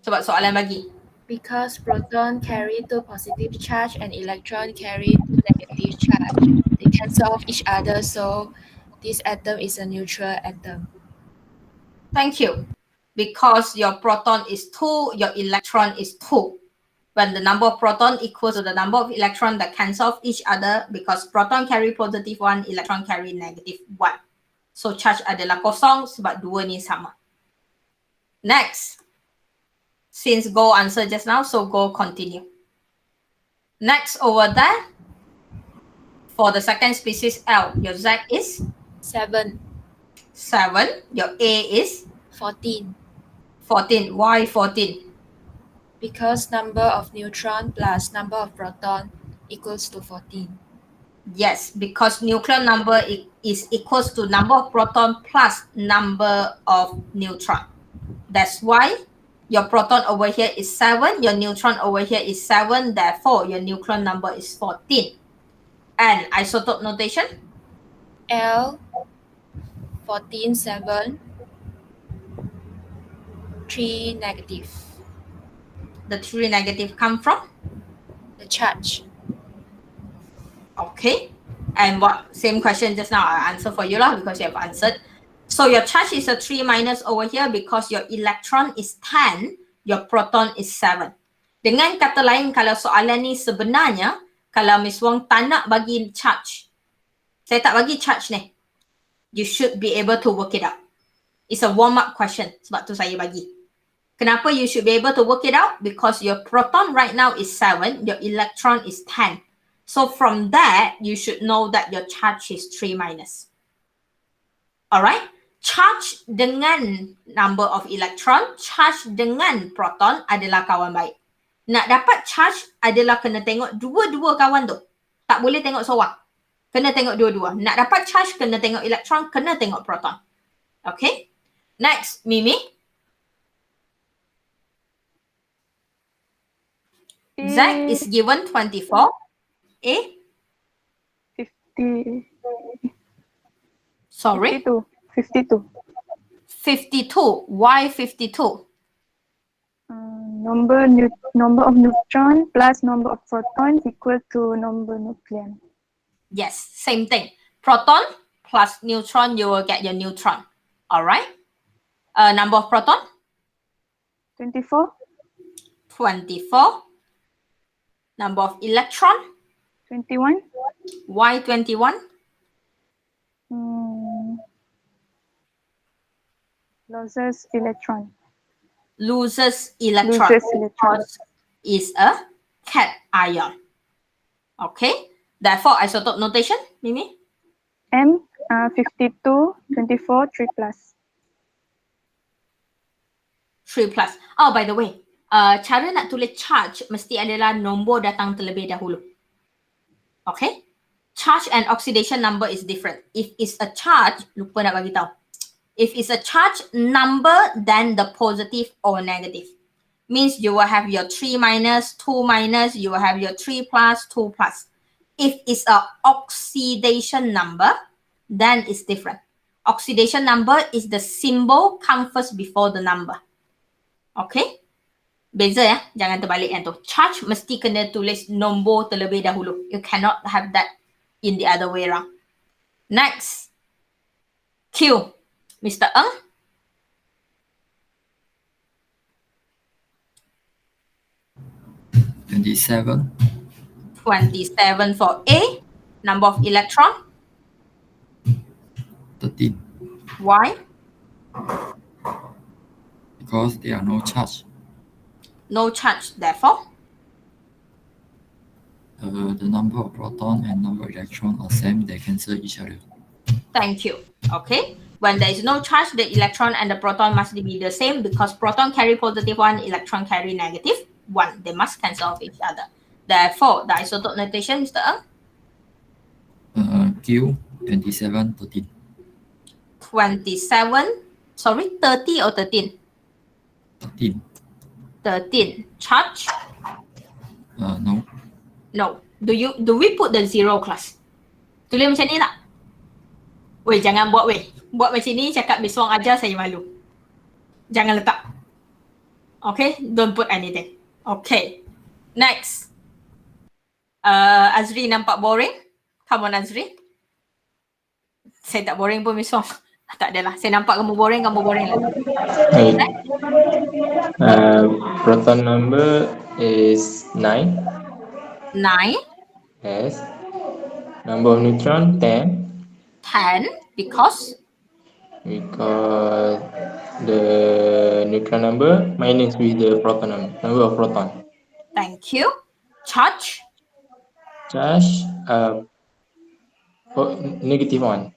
Sebab soalan bagi. Because proton carry 2 positive charge and electron carry 2 negative charge. They cancel off each other, so this atom is a neutral atom. Thank you. Because your proton is 2, your electron is 2. When the number of proton equals to the number of electron that cancel off each other, because proton carry positive 1, electron carry negative 1. So charge adalah kosong sebab dua ni sama. Next. Since Go answer just now, so Go continue. Next over there, for the second species L, your Z is 7, 7. Your A is 14. 14. Why 14? Because number of neutron plus number of proton equals to 14. Yes, because nuclear number is equals to number of proton plus number of neutron. That's why your proton over here is 7, your neutron over here is 7, therefore your nuclear number is 14. And isotope notation? L 14, 7, 3 negative. The 3 negative come from? The charge. Okay. And what? Same question just now, I answer for you lah because you have answered. So your charge is a 3 minus over here because your electron is 10, your proton is 7. Dengan kata lain, kalau soalan ni sebenarnya, kalau Miss Wong tak nak bagi charge, saya tak bagi charge ni, you should be able to work it out. It's a warm-up question, sebab tu saya bagi. Kenapa you should be able to work it out? Because your proton right now is 7, your electron is 10. So from that, you should know that your charge is 3 minus. Alright? Charge dengan number of electron, charge dengan proton adalah kawan baik. Nak dapat charge adalah kena tengok dua-dua kawan tu. Tak boleh tengok seorang. Kena tengok dua-dua. Nak dapat charge, kena tengok electron, kena tengok proton. Okay? Next, Mimi. Z is given 24. A? 50. Sorry? 52. 52. 52. Why 52? Number of neutron plus number of proton equal to number nucleon. Yes, same thing. Proton plus neutron, you will get your neutron. Alright? Number of proton? 24. 24. Number of electron? 21. Why 21? Loses electron. Loses electron. Loses electron. Because is a cation. Okay? Therefore, isotope notation, Mimi? M 52, 24, 3 plus. 3 plus. Oh, by the way, cara nak tulis charge mesti adalah nombor datang terlebih dahulu. Okay? Charge and oxidation number is different. If it's a charge, lupa nak bagi tahu. If it's a charge number, then the positive or negative. means you will have your 3 minus, 2 minus, you will have your 3 plus, 2 plus. If it's a oxidation number, then it's different. Oxidation number is the symbol come first before the number. Okay? Beza ya, jangan terbalik yang tu. Charge mesti kena tulis nombor terlebih dahulu. You cannot have that in the other way around. Next. Q. Mr. Ng. 27. 27 for A. Number of electron. 13. Why? Because there are no charge. No charge, therefore. The number of proton and number of electron are same. They cancel each other. Thank you. Okay. When there is no charge, the electron and the proton must be the same because proton carry positive 1, electron carry negative 1. They must cancel off each other. Therefore, the isotope notation, Mr. Ng? Q 27 13. 27, sorry, 30 or 13? 13. 13. Charge? No. No. Do we put the zero class? Tulis macam ni tak? Weh, jangan buat weh. Buat macam ni, cakap Miss Wong ajar, saya malu. Jangan letak. Okay? Don't put anything. Okay. Next. Azri nampak boring? Come on, Azri. Saya tak boring pun, Miss Wong. Tak adalah. Saya nampak kamu boring lagi. Okay. Proton number is 9. 9. Yes. Number of neutron 10. 10. Because The neutron number minus with the proton number of proton. thank you. Charge? Charge negative 1.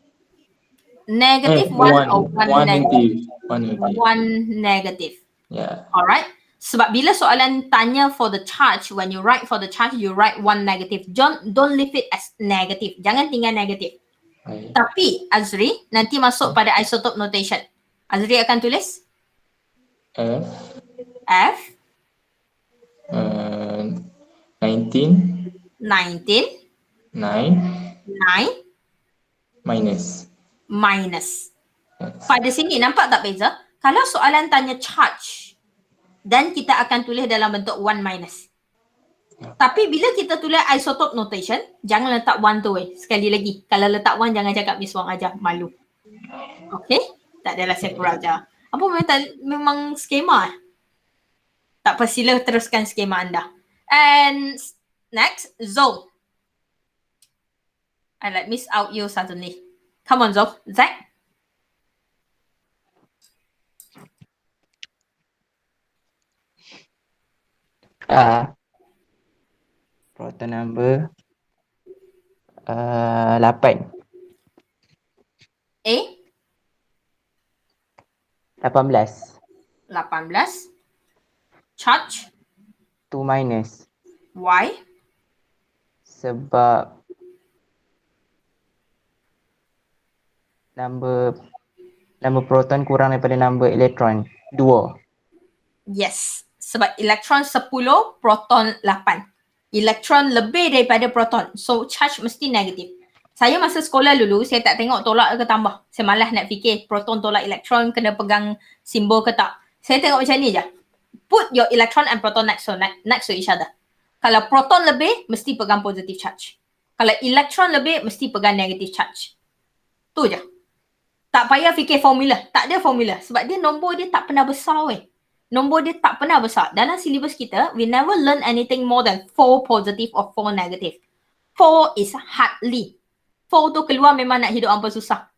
Negative 1 or 1 negative? 1 negative. 1 negative. Yeah. Alright. Sebab bila soalan tanya for the charge, when you write for the charge, you write 1 negative. Don't leave it as negative. Jangan tinggal negative. Right. Tapi Azri nanti masuk pada isotope notation. Azri akan tulis F F 19 19 9 9 minus. minus. Yes. Pada sini nampak tak beza? Kalau soalan tanya charge, dan kita akan tulis dalam bentuk 1 minus. Tapi bila kita tulis isotope notation, jangan letak 1 tu weh. Sekali lagi, kalau letak 1 jangan cakap Miss Wong ajar, malu. Okay? Tak adalah saya kurang ajar. Apa memang skema? Tak apa, sila teruskan skema anda. And next, Zul. I like miss out you suddenly. Come on, Zul. Zach? Proton number 8. A? 18. 18. Charge? 2 minus. Why? Sebab number proton kurang daripada number elektron 2. Yes. Sebab elektron 10, proton 8. Elektron lebih daripada proton. So, charge mesti negatif. Saya masa sekolah dulu, saya tak tengok tolak ke tambah. Saya malas nak fikir proton tolak elektron kena pegang simbol ke tak. Saya tengok macam ni je. Put your electron and proton next to each other. Kalau proton lebih, mesti pegang positive charge. Kalau elektron lebih, mesti pegang negative charge. Tu je. Tak payah fikir formula. Tak ada formula. Sebab dia nombor dia tak pernah besar weh. Nombor dia tak pernah besar. Dalam silibus kita, we never learn anything more than 4 positive or 4 negative. 4 is hardly. 4 tu keluar memang nak hidup hampa susah.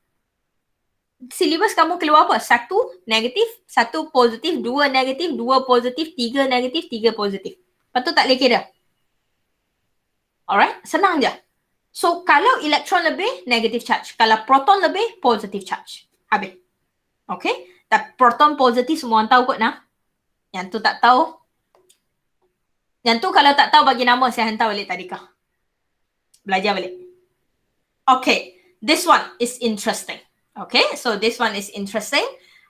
Silibus kamu keluar apa? 1 negatif, 1 positif, 2 negatif, 2 positif, 3 negatif, 3 positif. Lepas tu tak boleh kira. Alright? Senang je. So, kalau elektron lebih, negative charge. Kalau proton lebih, positive charge. Habis. Okay? Tak proton positif semua orang tahu kot nah. Yang tu tak tahu. Yang tu kalau tak tahu bagi nama saya hantar balik tadika. Belajar balik. Okay. This one is interesting. Okay. So this one is interesting.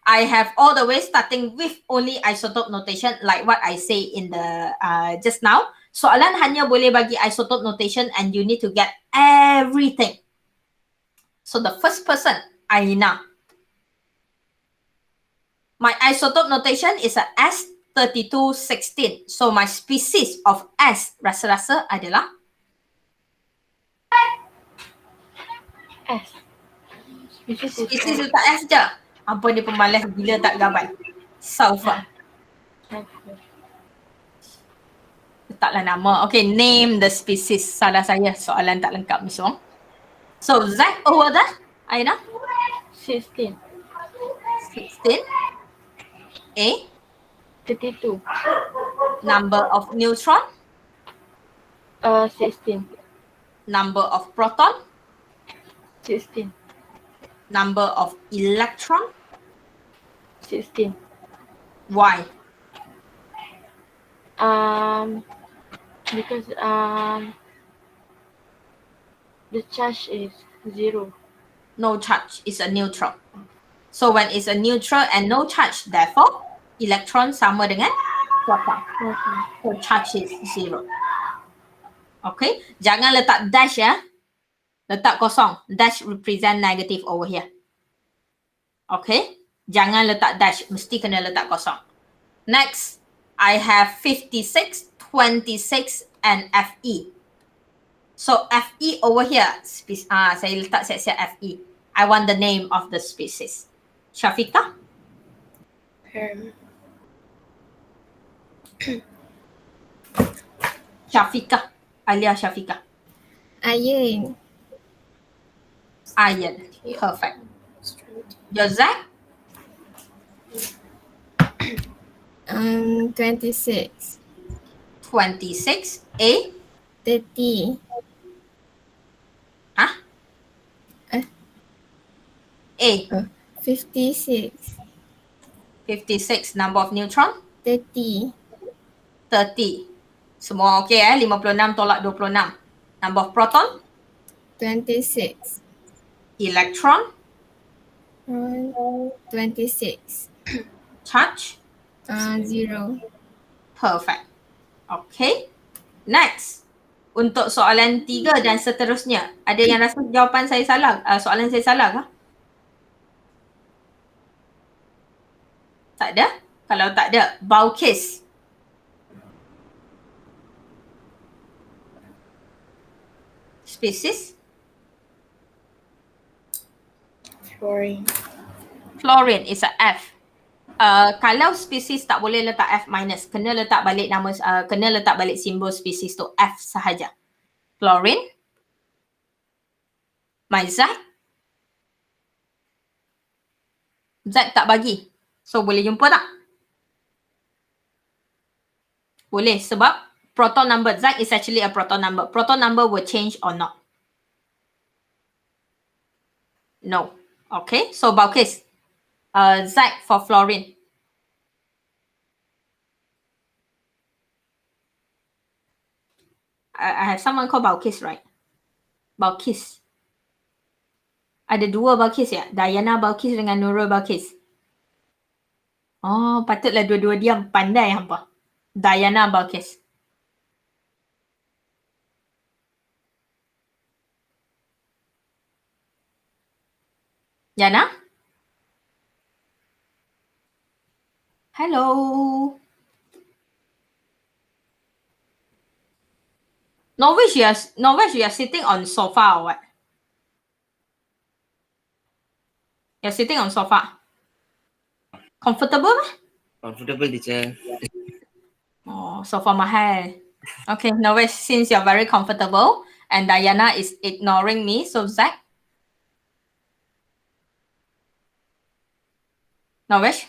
I have all the way starting with only isotope notation like what I say in the just now. Soalan hanya boleh bagi isotope notation and you need to get everything. So the first person, Aina. My isotope notation is a S3216. So my species of S rasa-rasa adalah S. species letak S je. Apa dia pemalas gila tak gambar. Sulfur. Letaklah nama. Okay, name the species. Salah saya, soalan tak lengkap, Miss Wong. So, Z over there, Aina? 16. 16. A? 32. Number of neutron? 16. Number of proton? 16. Number of electron? 16. Why? Because the charge is 0. No charge is a neutral. So when it's a neutral and no charge, therefore, electron sama dengan proton. So charge is 0. Okay, jangan letak dash ya. Letak kosong. Dash represent negative over here. Okay, jangan letak dash. Mesti kena letak kosong. Next, I have 56, 26 and FE. So FE over here, saya letak siap-siap FE. I want the name of the species. Syafiqah? Syafiqah. Alia Syafiqah. Iron. Iron. Perfect. Your Z? 26. 26. A? 30. Huh? A? 56. 56. Number of neutron? 30. 30. Semua okey 56 tolak 26. Number of proton? 26. Electron? 26. Charge? 0. Perfect. Okay. Next. Untuk soalan 3 dan seterusnya. Ada yang rasa jawapan saya salah? Soalan saya salah kah? Tak ada? Kalau tak ada, Baukis. Species? Fluorine. Fluorine is a F. Kalau species tak boleh letak F minus, kena letak balik nama, kena letak balik simbol species tu F sahaja. Fluorine. My Z. Z tak bagi. So boleh jumpa tak? Boleh sebab proton number Z is actually a proton number. Proton number will change or not? No. Okay, so Baukis. Z for fluorine. I have someone called Baukis, right? Baukis. Ada dua Baukis ya? Diana Baukis dengan Nurul Baukis. Oh, patutlah dua-dua diam. Pandai hampa. Diana Baukis. Jana? Hello. Novice, you are sitting on sofa or what? You're sitting on sofa. Comfortable? Comfortable, teacher. Oh, sofa mahal. Okay, Novice, since you're very comfortable and Diana is ignoring me, so Zach? Novice?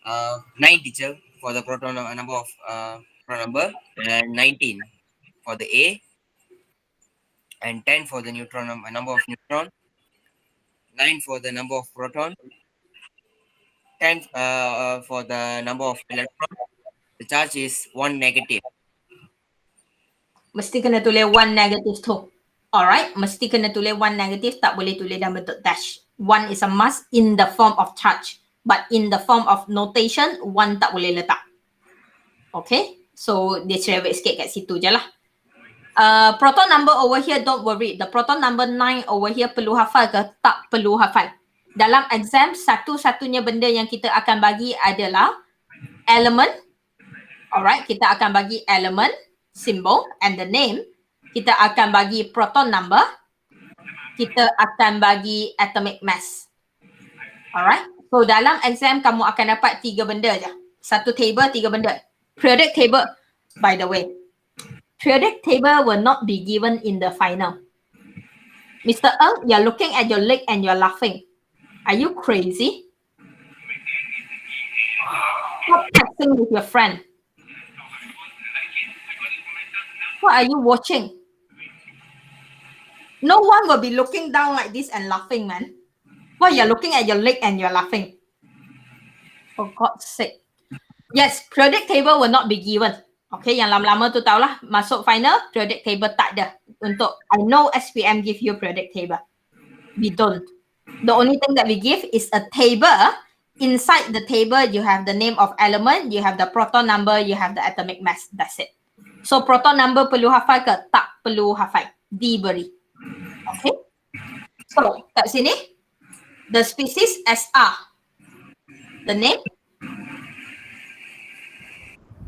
9, teacher, for the proton number of proton number, and 19 for the A, and 10 for the neutron number of neutron, 9 for the number of proton, 10 for the number of electron. The charge is 1 negative. Mesti kena tulis 1 negative tu. Alright, mesti kena tulis 1 negative, tak boleh tulis dalam bentuk dash. 1 is a must in the form of charge. But in the form of notation, 1 tak boleh letak. Okay, so dia cerewet sikit kat situ je lah. Proton number over here, don't worry. The proton number 9 over here perlu hafal ke? Tak perlu hafal. Dalam exam, satu-satunya benda yang kita akan bagi adalah element. Alright, kita akan bagi element, symbol and the name. Kita akan bagi proton number. Kita akan bagi atomic mass. Alright, so dalam exam kamu akan dapat 3 benda je. Satu table, 3 benda. Periodic table, by the way. Periodic table will not be given in the final. Mr. Ng, you're looking at your leg and you're laughing. Are you crazy? Stop texting with your friend. What are you watching? No one will be looking down like this and laughing, man. Why you're looking at your leg and you're laughing? For God's sake. Yes, periodic table will not be given. Okay, yang lama-lama tu tahulah, masuk final, periodic table tak ada. Untuk, I know SPM give you periodic table. We don't. The only thing that we give is a table. Inside the table, you have the name of element, you have the proton number, you have the atomic mass. That's it. So, proton number perlu hafal ke? Tak perlu hafal. Diberi. Okay. So, kat sini, the species SR. The name?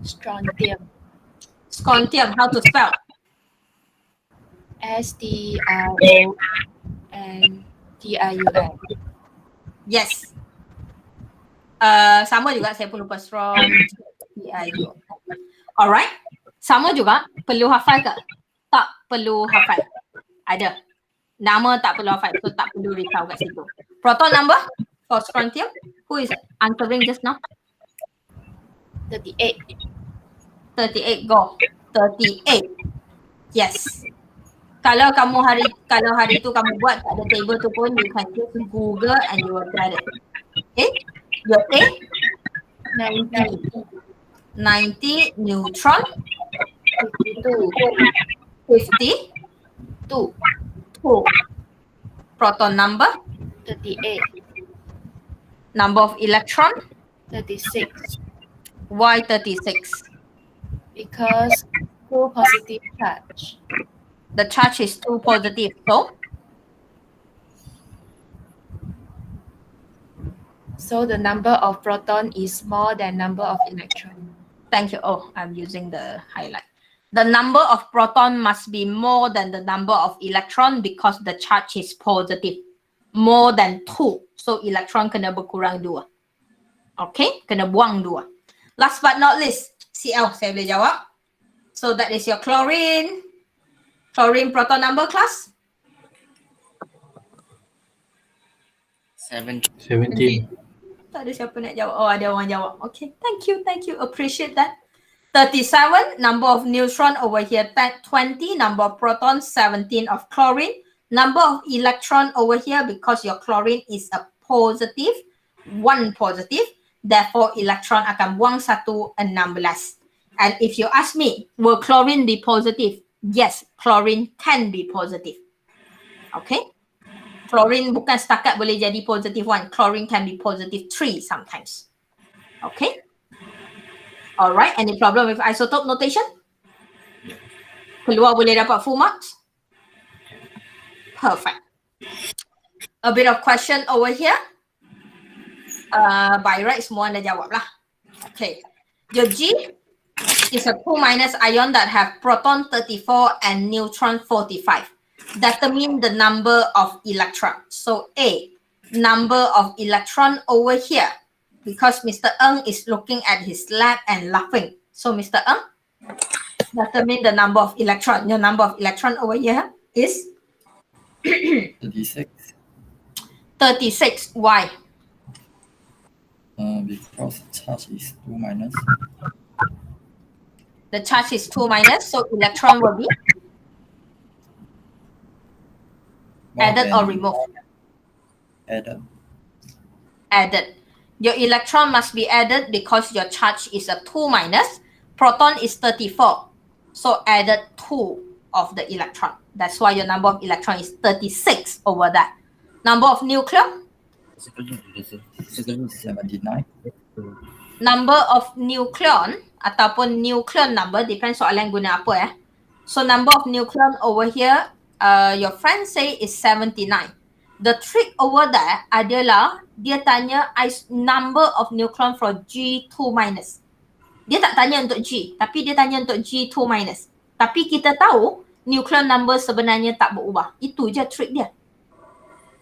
Strontium. Strontium, how to spell? STRONTIUM. Yes. Sama juga, saya pun lupa strontium. Alright. Sama juga, perlu hafal ke? Tak perlu hafal. Ada. Nama tak perlu hafal, so tak perlu risau kat situ. Proton number for strontium, who is answering just now? 38. 38, go. 38. Yes. Kalau hari tu kamu buat tak ada table tu pun, you can just Google and you will get it. Okay. Your A? 90. 90 neutron. 52. 2. Proton number? 38. Number of electron? 36. Why 36? Because 2 positive charge. The charge is 2 positive, so the number of proton is more than number of electron. Thank you. Oh, I'm using the highlight. The number of proton must be more than the number of electron because the charge is positive. More than 2. So electron kena berkurang 2. Okay, kena buang 2. Last but not least, Cl, saya boleh jawab. So that is your chlorine. Chlorine proton number, class? 17. Tak ada siapa nak jawab. Oh, ada orang jawab. Okay, thank you. Appreciate that. 37, number of neutron over here, 20, number of protons, 17 of chlorine. Number of electron over here, because your chlorine is a positive, 1 positive. Therefore, electron akan buang 1, 16. And if you ask me, will chlorine be positive? Yes, chlorine can be positive. Okay? Chlorine bukan setakat boleh jadi positive 1. Chlorine can be positive 3 sometimes. Okay? Alright, any problem with isotope notation? Keluar boleh dapat full marks? Perfect. A bit of question over here. By right, semua anda jawab lah. Okay. Your G is a 2- ion that have proton 34 and neutron 45. Determine the number of electron. So A, number of electron over here. Because Mr. Ng is looking at his lab and laughing. So Mr. Ng, determine the number of electron. Your number of electron over here is 36. 36. Why? Because charge is 2 minus. The charge is 2 minus, so electron will be added or removed? Added. Added. Your electron must be added because your charge is a 2 minus. Proton is 34. So added 2 of the electron. That's why your number of electron is 36 over that. Number of nucleon? 79. Number of nucleon ataupun nucleon number, depends soalan guna apa ya. So number of nucleon over here, your friend say is 79. The trick over there adalah dia tanya number of nucleon for G2 minus. Dia tak tanya untuk G, tapi dia tanya untuk G2 minus. Tapi kita tahu nucleon number sebenarnya tak berubah. Itu je trick dia.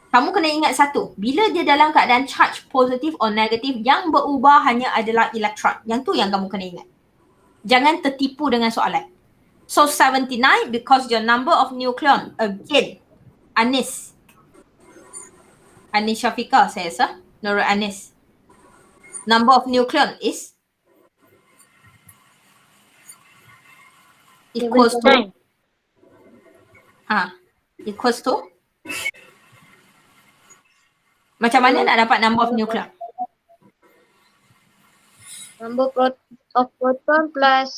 Kamu kena ingat satu, bila dia dalam keadaan charge positif or negatif, yang berubah hanya adalah elektron. Yang tu yang kamu kena ingat. Jangan tertipu dengan soalan. So 79 because your number of nucleon, again, Anis. Anis Syafiqah saya rasa, Nurul Anis. Number of nucleon is equals to equals to macam mana nak dapat number of nucleon? Number of proton plus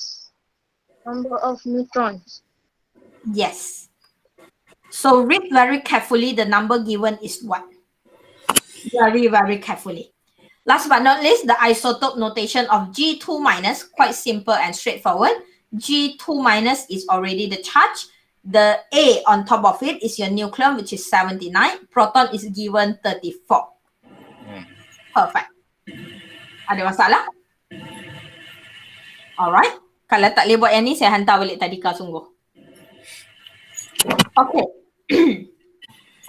number of neutrons. Yes. So read very carefully the number given is what? Very, very carefully. Last but not least, the isotope notation of G2 minus, quite simple and straightforward. G2 minus is already the charge. The A on top of it is your nucleon, which is 79. Proton is given 34. Perfect. Ada masalah? Alright. Kalau tak boleh buat yang ni, saya hantar balik tadika sungguh. Okay.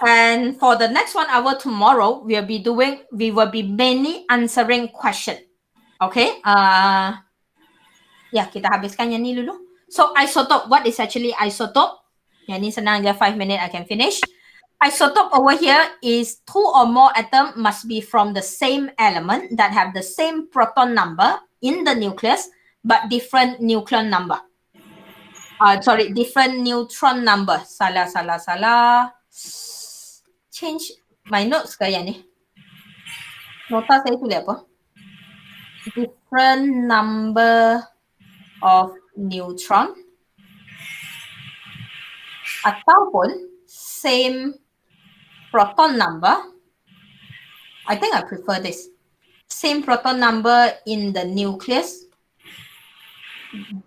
And for the next 1 hour tomorrow, we will be mainly answering question. Okay. Ya, kita habiskan yang ni dulu. So isotope, what is actually isotope? Yang ni senang je, 5 minutes I can finish. Isotope over here is 2 or more atoms must be from the same element that have the same proton number in the nucleus but different nucleon number. Different neutron number. Salah. Change my notes ke yang ni? Nota saya tulis apa? Different number of neutron ataupun same proton number. I think I prefer this. Same proton number in the nucleus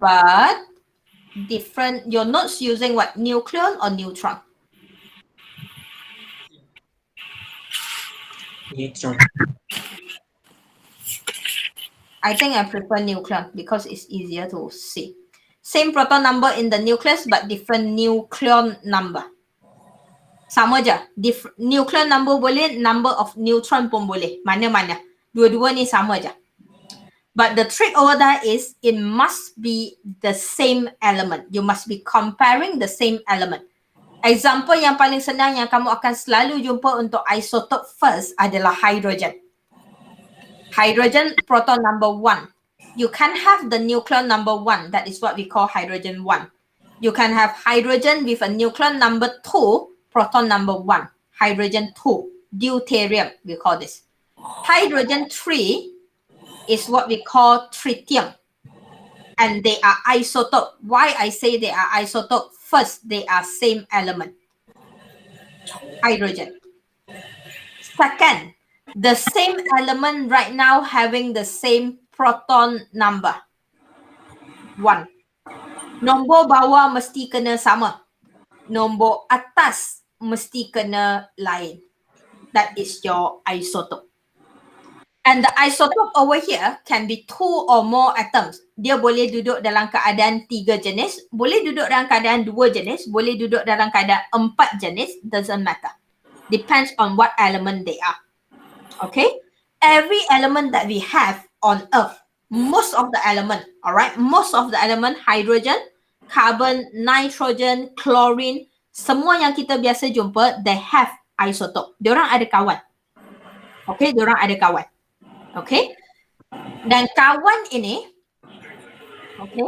but different. Your notes using what? Nucleon or neutron? Neutron. I think I prefer nucleon because it's easier to see. Same proton number in the nucleus but different nucleon number. Sama je. Nucleon number boleh, number of neutron pun boleh. Mana-mana. Dua-dua ni sama je. But the trick over there is it must be the same element. You must be comparing the same element. Example yang paling senang yang kamu akan selalu jumpa untuk isotope first adalah hydrogen. Hydrogen proton number 1. You can have the nucleon number 1. That is what we call hydrogen 1. You can have hydrogen with a nucleon number 2, proton number 1. Hydrogen 2, deuterium, we call this. Hydrogen 3 is what we call tritium. And they are isotope. Why I say they are isotope? First, they are same element. Hydrogen. Second, the same element right now having the same proton number. 1. Nombor bawah mesti kena sama. Nombor atas mesti kena lain. That is your isotope. And the isotope over here can be 2 or more atoms. Dia boleh duduk dalam keadaan 3 jenis, boleh duduk dalam keadaan 2 jenis, boleh duduk dalam keadaan 4 jenis, doesn't matter. Depends on what element they are. Okay? Every element that we have on Earth, most of the element, alright, most of the element, hydrogen, carbon, nitrogen, chlorine, semua yang kita biasa jumpa, they have isotope. Diorang ada kawan. Okay, diorang ada kawan. Okay, dan kawan ini, okay,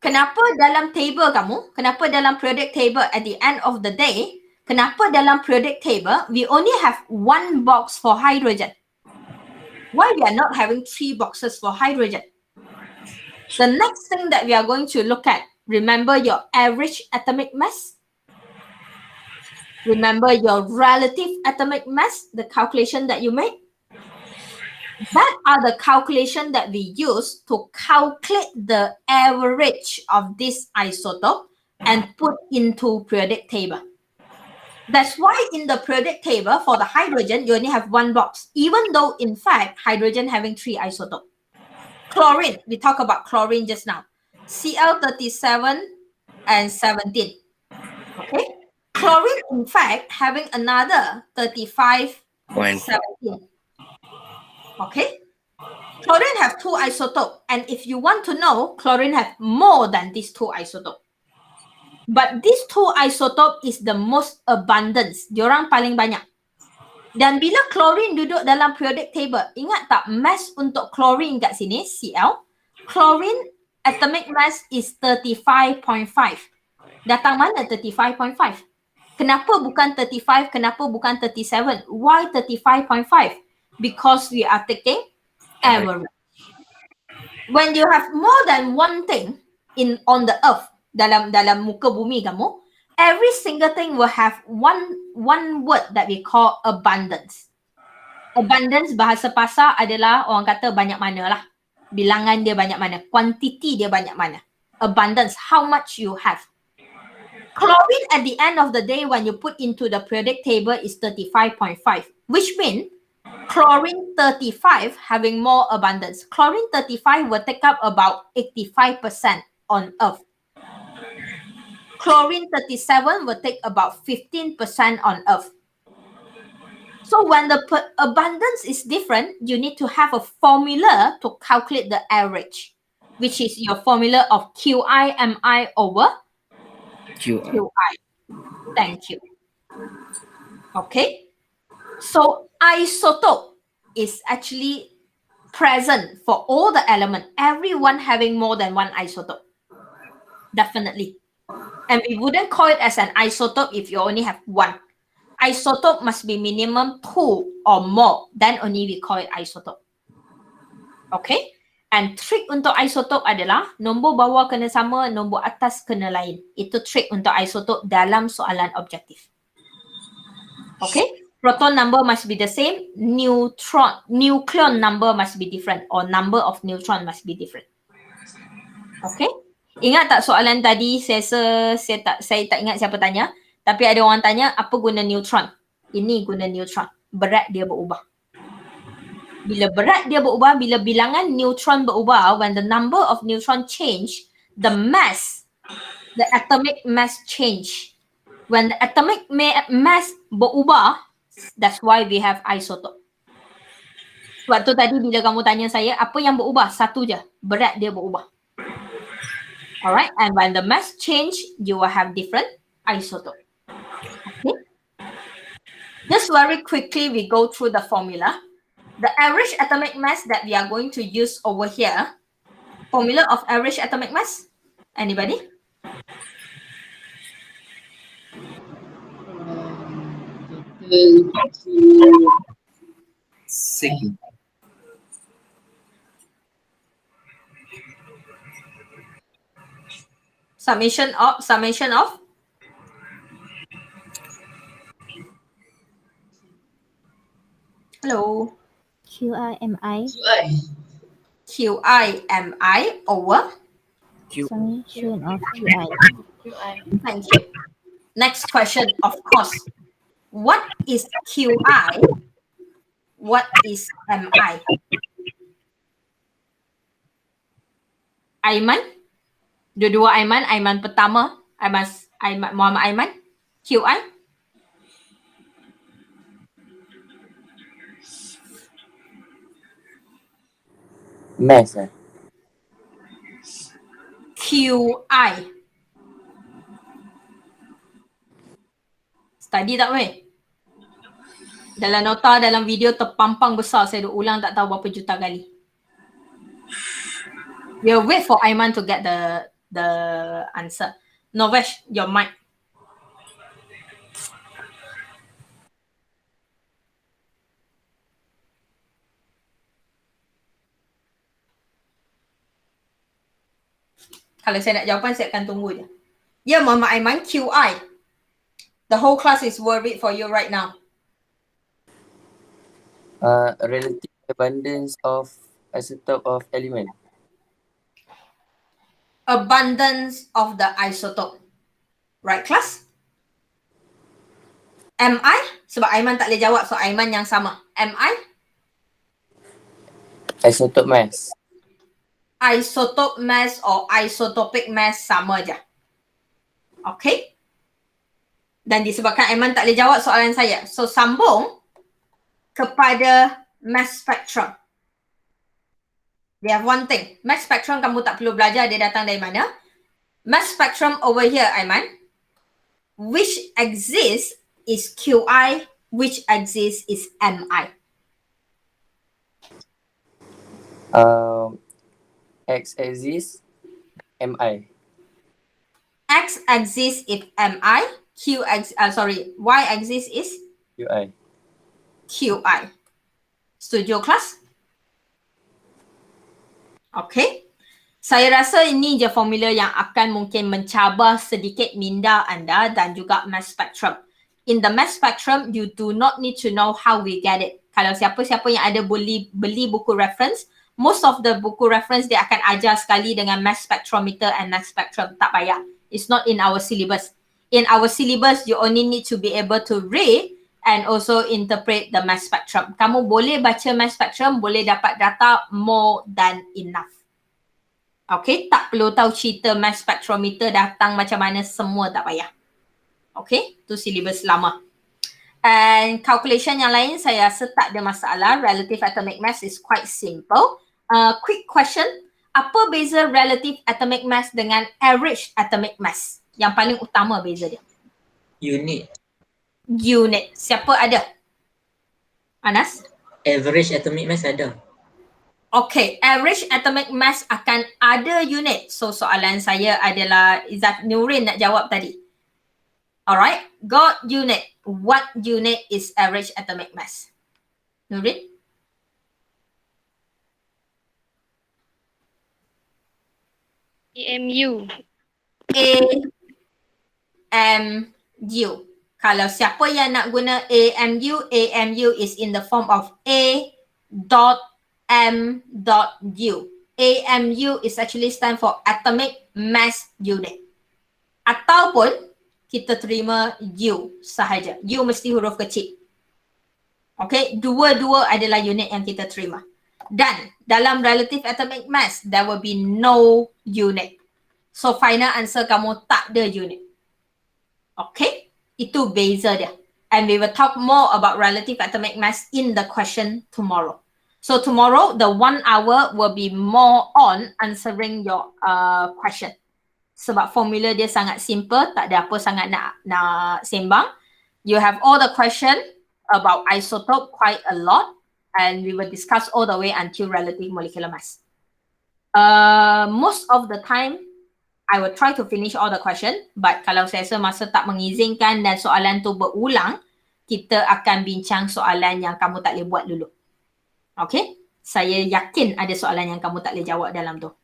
kenapa dalam table kamu, kenapa dalam periodic table at the end of the day, kenapa dalam periodic table we only have 1 box for hydrogen? Why we are not having 3 boxes for hydrogen? The next thing that we are going to look at, remember your average atomic mass? Remember your relative atomic mass, the calculation that you made? That are the calculation that we use to calculate the average of this isotope and put into periodic table. That's why in the periodic table for the hydrogen, you only have one box, even though in fact, hydrogen having 3 isotopes. Chlorine, we talked about chlorine just now. Cl37 and 17. Okay. Chlorine, in fact, having another 35, 17. Okay. Chlorine have 2 isotopes, and if you want to know, chlorine have more than these 2 isotopes. But these 2 isotopes is the most abundance. Diorang paling banyak. Dan bila chlorine duduk dalam periodic table, ingat tak mass untuk chlorine kat sini, Cl, chlorine atomic mass is 35.5. Datang mana 35.5? Kenapa bukan 35? Kenapa bukan 37? Why 35.5? Because we are taking average. When you have more than one thing on the earth, dalam muka bumi kamu, every single thing will have one word that we call abundance. Abundance bahasa pasar adalah orang kata banyak mana lah. Bilangan dia banyak mana. Quantity dia banyak mana. Abundance, how much you have. Chlorine at the end of the day when you put into the periodic table is 35.5, which means chlorine 35 having more abundance. Chlorine 35 will take up about 85% on Earth. Chlorine 37 will take about 15% on Earth. So when the abundance is different, you need to have a formula to calculate the average, which is your formula of QI/MI over QI. Thank you. Okay. So isotope is actually present for all the elements, everyone having more than one isotope. Definitely. And we wouldn't call it as an isotope if you only have one. Isotope must be minimum 2 or more, then only we call it isotope. Okay? And trick untuk isotope adalah nombor bawah kena sama, nombor atas kena lain. Itu trick untuk isotope dalam soalan objektif. Okay? Proton number must be the same, nucleon number must be different, or number of neutron must be different. Okay? Ingat tak soalan tadi, saya tak ingat siapa tanya, tapi ada orang tanya apa guna neutron. Ini guna neutron. Berat dia berubah. Bila berat dia berubah, bila bilangan neutron berubah, when the number of neutron change, the mass, the atomic mass change. When the atomic mass berubah, that's why we have isotope. Waktu tadi bila kamu tanya saya, apa yang berubah? Satu je, berat dia berubah. Alright, and when the mass change, you will have different isotope. Okay. Just very quickly, we go through the formula. The average atomic mass that we are going to use over here, formula of average atomic mass, anybody? Sigma. Summation of hello. QI/MI. QI/MI over Summation of QI. Thank you. Next question, of course. What is QI? What is MI? Aiman? Dua-dua Aiman. Aiman pertama. Muhammad Aiman. QI? Mass. QI. Study tak weh? Dalam nota, dalam video terpampang besar. Saya dah ulang tak tahu berapa juta kali. We'll wait for Aiman to get the answer. Novesh, your mic. Kalau saya nak jawapan, saya akan tunggu je. Ya, Muhammad Aiman, QI. The whole class is worried for you right now. Relative abundance of isotope of element. Abundance of the isotope. Right, class? Am I? Sebab Aiman tak boleh jawab, so Aiman yang sama. Am I? Isotope mass. Isotope mass or isotopic mass sama je. Okay? Dan disebabkan Aiman tak boleh jawab soalan saya, so sambung kepada mass spectrum. We have one thing. Mass spectrum kamu tak perlu belajar dia datang dari mana. Mass spectrum over here, Aiman. Which exists is QI, which exists is MI. X-axis MI. X-axis is MI, Y-axis is QI. QI. Setuju, kelas? Okay. Saya rasa ini je formula yang akan mungkin mencabar sedikit minda anda dan juga mass spectrum. In the mass spectrum, you do not need to know how we get it. Kalau siapa-siapa yang ada beli buku reference, most of the buku reference dia akan ajar sekali dengan mass spectrometer and mass spectrum. Tak payah. It's not in our syllabus. In our syllabus, you only need to be able to read and also interpret the mass spectrum. Kamu boleh baca mass spectrum, boleh dapat data more than enough. Okay, tak perlu tahu cerita mass spectrometer datang macam mana, semua tak payah. Okay, tu syllabus lama. And calculation yang lain saya rasa tak ada masalah. Relative atomic mass is quite simple. Quick question, apa beza relative atomic mass dengan average atomic mass? Yang paling utama beza dia. Unit. Unit. Siapa ada? Anas? Average atomic mass ada. Okay, average atomic mass akan ada unit. So soalan saya adalah Izzat Nurin nak jawab tadi. Alright, got unit. What unit is average atomic mass? Nurin? AMU. AMU. Kalau siapa yang nak guna AMU, AMU is in the form of A dot M dot U. AMU is actually stand for atomic mass unit. Ataupun kita terima U sahaja. U mesti huruf kecil. Okay, dua-dua adalah unit yang kita terima. Dan dalam relative atomic mass, there will be no unit. So final answer kamu tak ada unit. Okay, itu beza dia. And we will talk more about relative atomic mass in the question tomorrow. So tomorrow, the 1 hour will be more on answering your question. Sebab formula dia sangat simple, tak ada apa sangat nak sembang. You have all the question about isotope quite a lot, and we will discuss all the way until relative molecular mass. Most of the time, I will try to finish all the question, but kalau saya rasa masa tak mengizinkan dan soalan tu berulang, kita akan bincang soalan yang kamu tak boleh buat dulu. Okay, saya yakin ada soalan yang kamu tak boleh jawab dalam tu.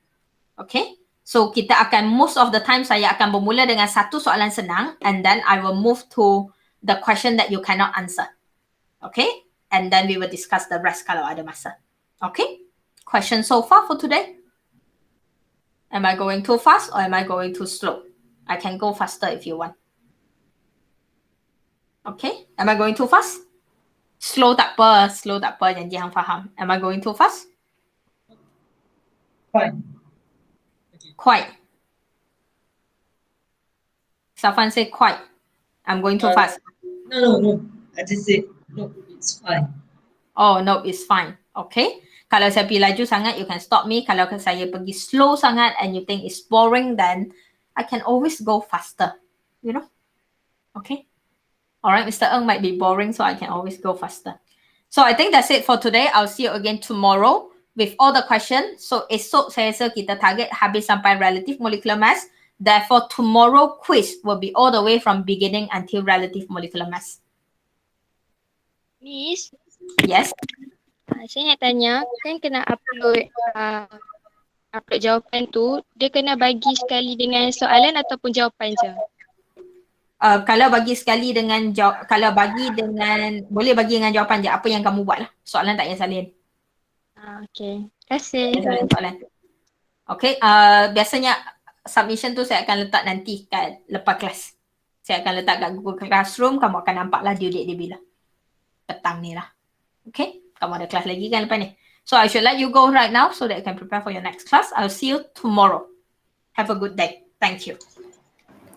Okay, so kita akan most of the time saya akan bermula dengan satu soalan senang and then I will move to the question that you cannot answer. Okay, and then we will discuss the rest kalau ada masa. Okay, question so far for today? Am I going too fast or am I going too slow? I can go faster if you want. Okay, am I going too fast? Slow tak apa, janji hang faham. Am I going too fast? Fine. Quite. Safan say quite. I'm going too fast. No. I just said no, it's fine. Oh, no, it's fine. Okay. Kalau saya pergi laju sangat, you can stop me. Kalau saya pergi slow sangat and you think it's boring, then I can always go faster. You know? Okay. Alright, Mr. Ng might be boring, so I can always go faster. So I think that's it for today. I'll see you again tomorrow with all the questions. So esok saya rasa kita target habis sampai relative molecular mass. Therefore, tomorrow quiz will be all the way from beginning until relative molecular mass. Miss, Yes? saya nak tanya, kan kena upload jawapan tu, dia kena bagi sekali dengan soalan ataupun jawapan je? Kalau bagi sekali dengan kalau bagi dengan, boleh bagi dengan jawapan je apa yang kamu buat lah. Soalan tak payah salin. Okay. Terima kasih. Salin soalan. Okay, biasanya submission tu saya akan letak nanti kat lepas kelas. Saya akan letak kat Google Classroom, kamu akan nampak lah due date dia bila. Petang ni lah. Okay, kamu ada kelas lagi kan lepas ni. So I should let you go right now so that you can prepare for your next class. I'll see you tomorrow. Have a good day. Thank you.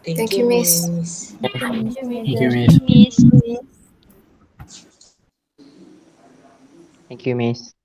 Thank you, Miss. Thank you, Thank Miss. you, Miss. Thank you, Miss.